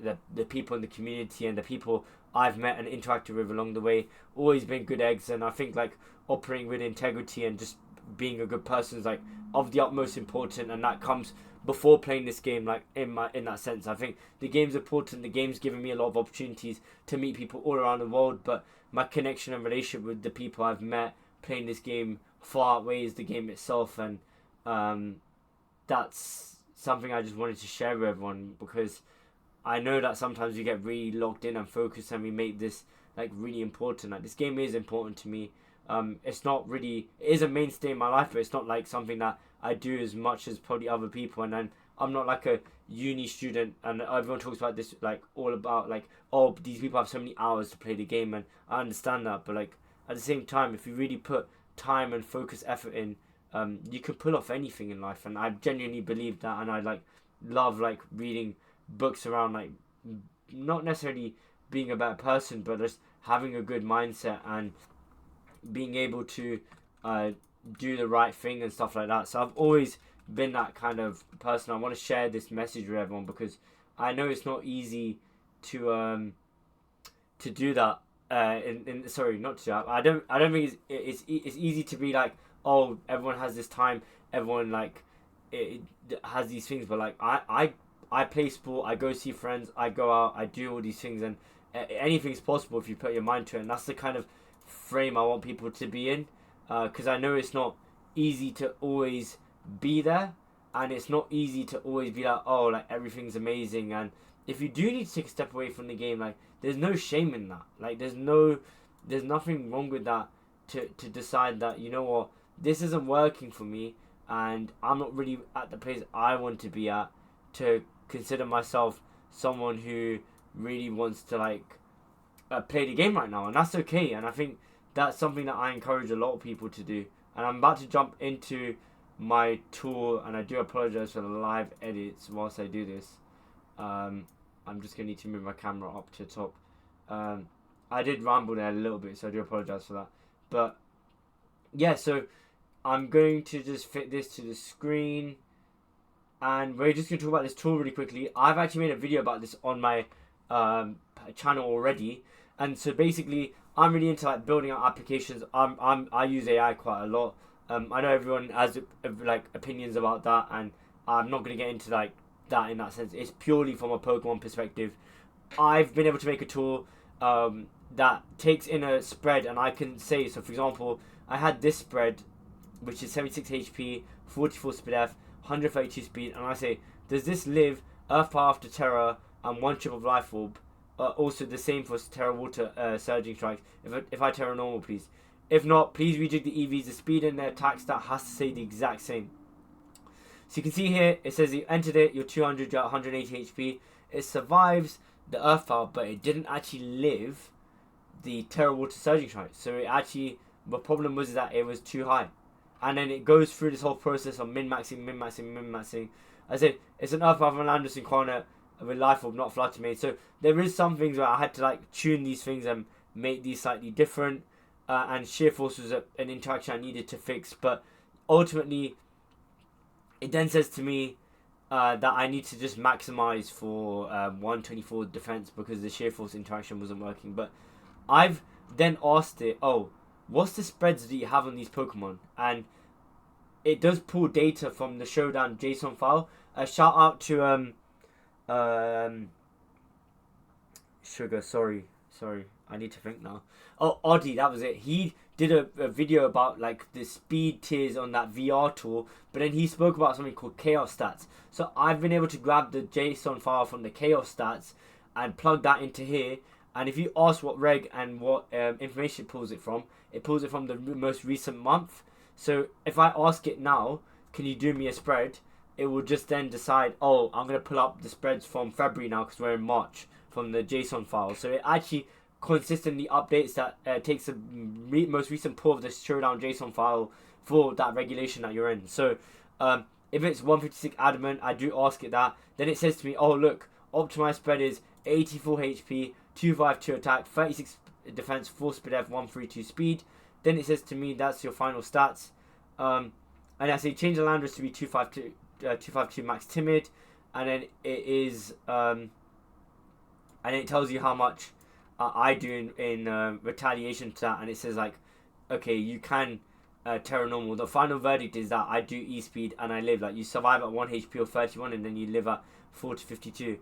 people in the community and the people I've met and interacted with along the way. Always been good eggs, and I think like operating with integrity and just being a good person is like of the utmost important, and that comes before playing this game. Like, in that sense, I think the game's important. The game's given me a lot of opportunities to meet people all around the world, but my connection and relationship with the people I've met playing this game far outweighs the game itself. And that's something I just wanted to share with everyone, because I know that sometimes we get really locked in and focused, and we make this like really important. Like, this game is important to me. It's not really, it is a mainstay in my life, but it's not like something that I do as much as probably other people. And then I'm not like a uni student, and everyone talks about this like all about like, oh, these people have so many hours to play the game, and I understand that, but like at the same time, if you really put time and focus effort in, you can pull off anything in life. And I genuinely believe that, and I like love like reading books around like not necessarily being a better person, but just having a good mindset and being able to do the right thing and stuff like that. So I've always been that kind of person. I want to share this message with everyone, because I know it's not easy to do that. Sorry, not to do that. I don't think it's easy to be like, oh, everyone has this time, everyone like it has these things, but like I play sport, I go see friends, I go out, I do all these things, and anything's possible if you put your mind to it. And that's the kind of frame I want people to be in, because I know it's not easy to always be there, and it's not easy to always be like, oh, like everything's amazing. And if you do need to take a step away from the game, like, there's no shame in that. Like, there's nothing wrong with that, to decide that, you know what, this isn't working for me, and I'm not really at the place I want to be at, to consider myself someone who really wants to like play the game right now. And that's okay. And I think that's something that I encourage a lot of people to do. And I'm about to jump into my tour, and I do apologize for the live edits whilst I do this. I'm just gonna need to move my camera up to the top. I did ramble there a little bit, so I do apologize for that. But yeah, so I'm going to just fit this to the screen, and we're just going to talk about this tool really quickly. I've actually made a video about this on my channel already, and so basically I'm really into like building out applications. I use AI quite a lot. I know everyone has like opinions about that, and I'm not going to get into like that in that sense. It's purely from a Pokemon perspective. I've been able to make a tool that takes in a spread, and I can say, so for example, I had this spread which is 76 HP, 44 speed F, 132 speed, and I say, does this live Earth Power after Terra, and 1 chip of Life Orb. Also the same for Terra Water Surging Strikes. If I Terra Normal, please. If not, please rejig the EVs. The speed and the attack stat has to stay the exact same. So you can see here, it says you entered it, you're 200, you're 180 HP. It survives the Earth Power, but it didn't actually live the Terra Water Surging Strike. So it actually, the problem was that it was too high. And then it goes through this whole process of min-maxing. I said, it's an Earth Power from Landis Incarnate with Life Orb, not Flutter Mane. So there is some things where I had to like tune these things and make these slightly different. And Sheer Force was an interaction I needed to fix. But ultimately, it then says to me that I need to just maximize for 124 defense because the Sheer Force interaction wasn't working. But I've then asked it, oh, what's the spreads that you have on these Pokemon? And it does pull data from the Showdown JSON file. Shout out to Sugar, sorry, I need to think now. Oh, Oddie, that was it. He did a video about like the speed tiers on that VR tool, but then he spoke about something called Chaos Stats. So I've been able to grab the JSON file from the Chaos Stats and plug that into here. And if you ask what reg and what information it pulls it from the most recent month. So if I ask it now, can you do me a spread? It will just then decide, oh, I'm going to pull up the spreads from February now because we're in March from the JSON file. So it actually consistently updates that, takes the most recent pull of the Showdown JSON file for that regulation that you're in. So if it's 156 adamant, I do ask it that. Then it says to me, oh, look, optimized spread is 84 HP, 252 attack, 36 defense, 4 speed F, 132 speed. Then it says to me, that's your final stats. And I say change the Landorus to be 252 max timid. And then it is, and it tells you how much I do in retaliation to that. And it says like, okay, you can Terra Normal. The final verdict is that I do E-Speed and I live. Like you survive at 1 HP or 31 and then you live at 4 to 52.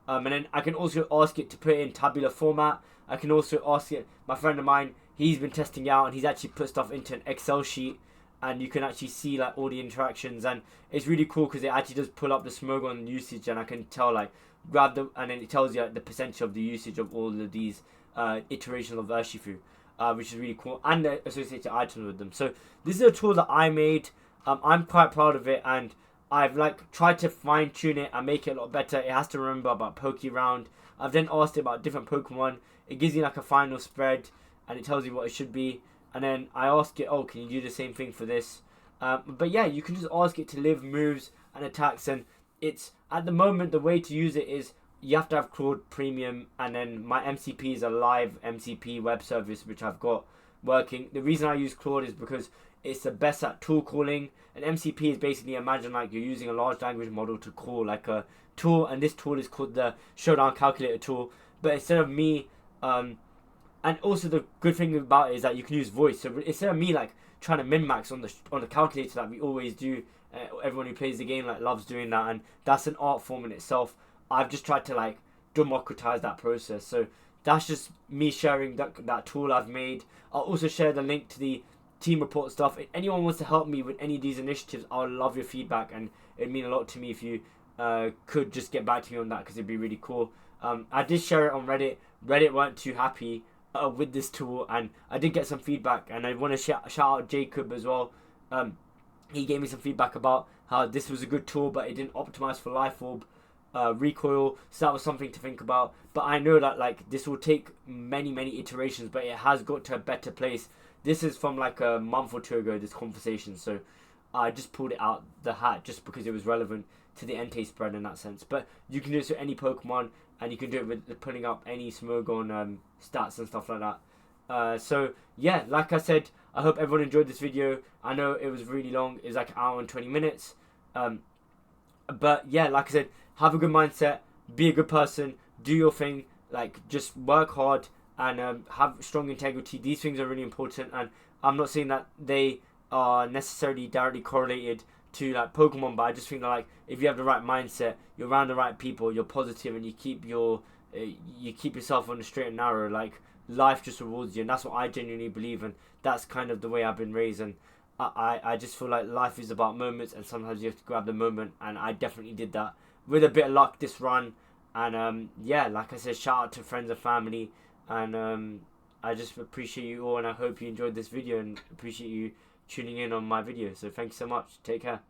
And then I can also ask it to put it in tabular format. I can also ask it, my friend of mine, he's been testing it out and he's actually put stuff into an Excel sheet and you can actually see like all the interactions, and it's really cool because it actually does pull up the Smogon usage, and I can tell like grab the, and then it tells you like, the percentage of the usage of all of these iterations of Urshifu, which is really cool, and the associated items with them. So this is a tool that I made. I'm quite proud of it, and I've like tried to fine tune it and make it a lot better. It has to remember about Poke Round. I've then asked it about different Pokemon. It gives you like a final spread and it tells you what it should be. And then I ask it, oh, can you do the same thing for this? But yeah, you can just ask it to live moves and attacks. And it's, at the moment, the way to use it is you have to have Claude Premium. And then my MCP is a live MCP web service, which I've got working. The reason I use Claude is because it's the best at tool calling. An MCP is basically, imagine like you're using a large language model to call like a tool, and this tool is called the Showdown Calculator tool. But instead of me, and also the good thing about it is that you can use voice. So instead of me like trying to min-max on the calculator that we always do, everyone who plays the game like loves doing that, and that's an art form in itself. I've just tried to like democratize that process. So that's just me sharing that tool I've made. I'll also share the link to the team report stuff. If anyone wants to help me with any of these initiatives, I would love your feedback, and it'd mean a lot to me if you could just get back to me on that, because it'd be really cool. I did share it on Reddit. Reddit weren't too happy with this tool, and I did get some feedback, and I want to shout out Jacob as well. He gave me some feedback about how this was a good tool, but it didn't optimize for Life Orb recoil, so that was something to think about. But I know that like this will take many iterations, but it has got to a better place. This is from like a month or two ago, this conversation, so I just pulled it out the hat just because it was relevant to the Entei spread in that sense. But you can do this with any Pokemon, and you can do it with putting up any Smogon stats and stuff like that. So yeah, like I said, I hope everyone enjoyed this video. I know it was really long. It was like an hour and 20 minutes. But yeah, like I said, have a good mindset, be a good person, do your thing, like just work hard, and have strong integrity. These things are really important, and I'm not saying that they are necessarily directly correlated to like Pokemon, but I just think that like if you have the right mindset, you're around the right people, you're positive, and you keep yourself on the straight and narrow, like life just rewards you. And that's what I genuinely believe, and that's kind of the way I've been raised. And I just feel like life is about moments, and sometimes you have to grab the moment, and I definitely did that. with a bit of luck this run. And yeah, like I said, shout out to friends and family, and I just appreciate you all, and I hope you enjoyed this video and appreciate you tuning in on my video. So thanks so much. Take care.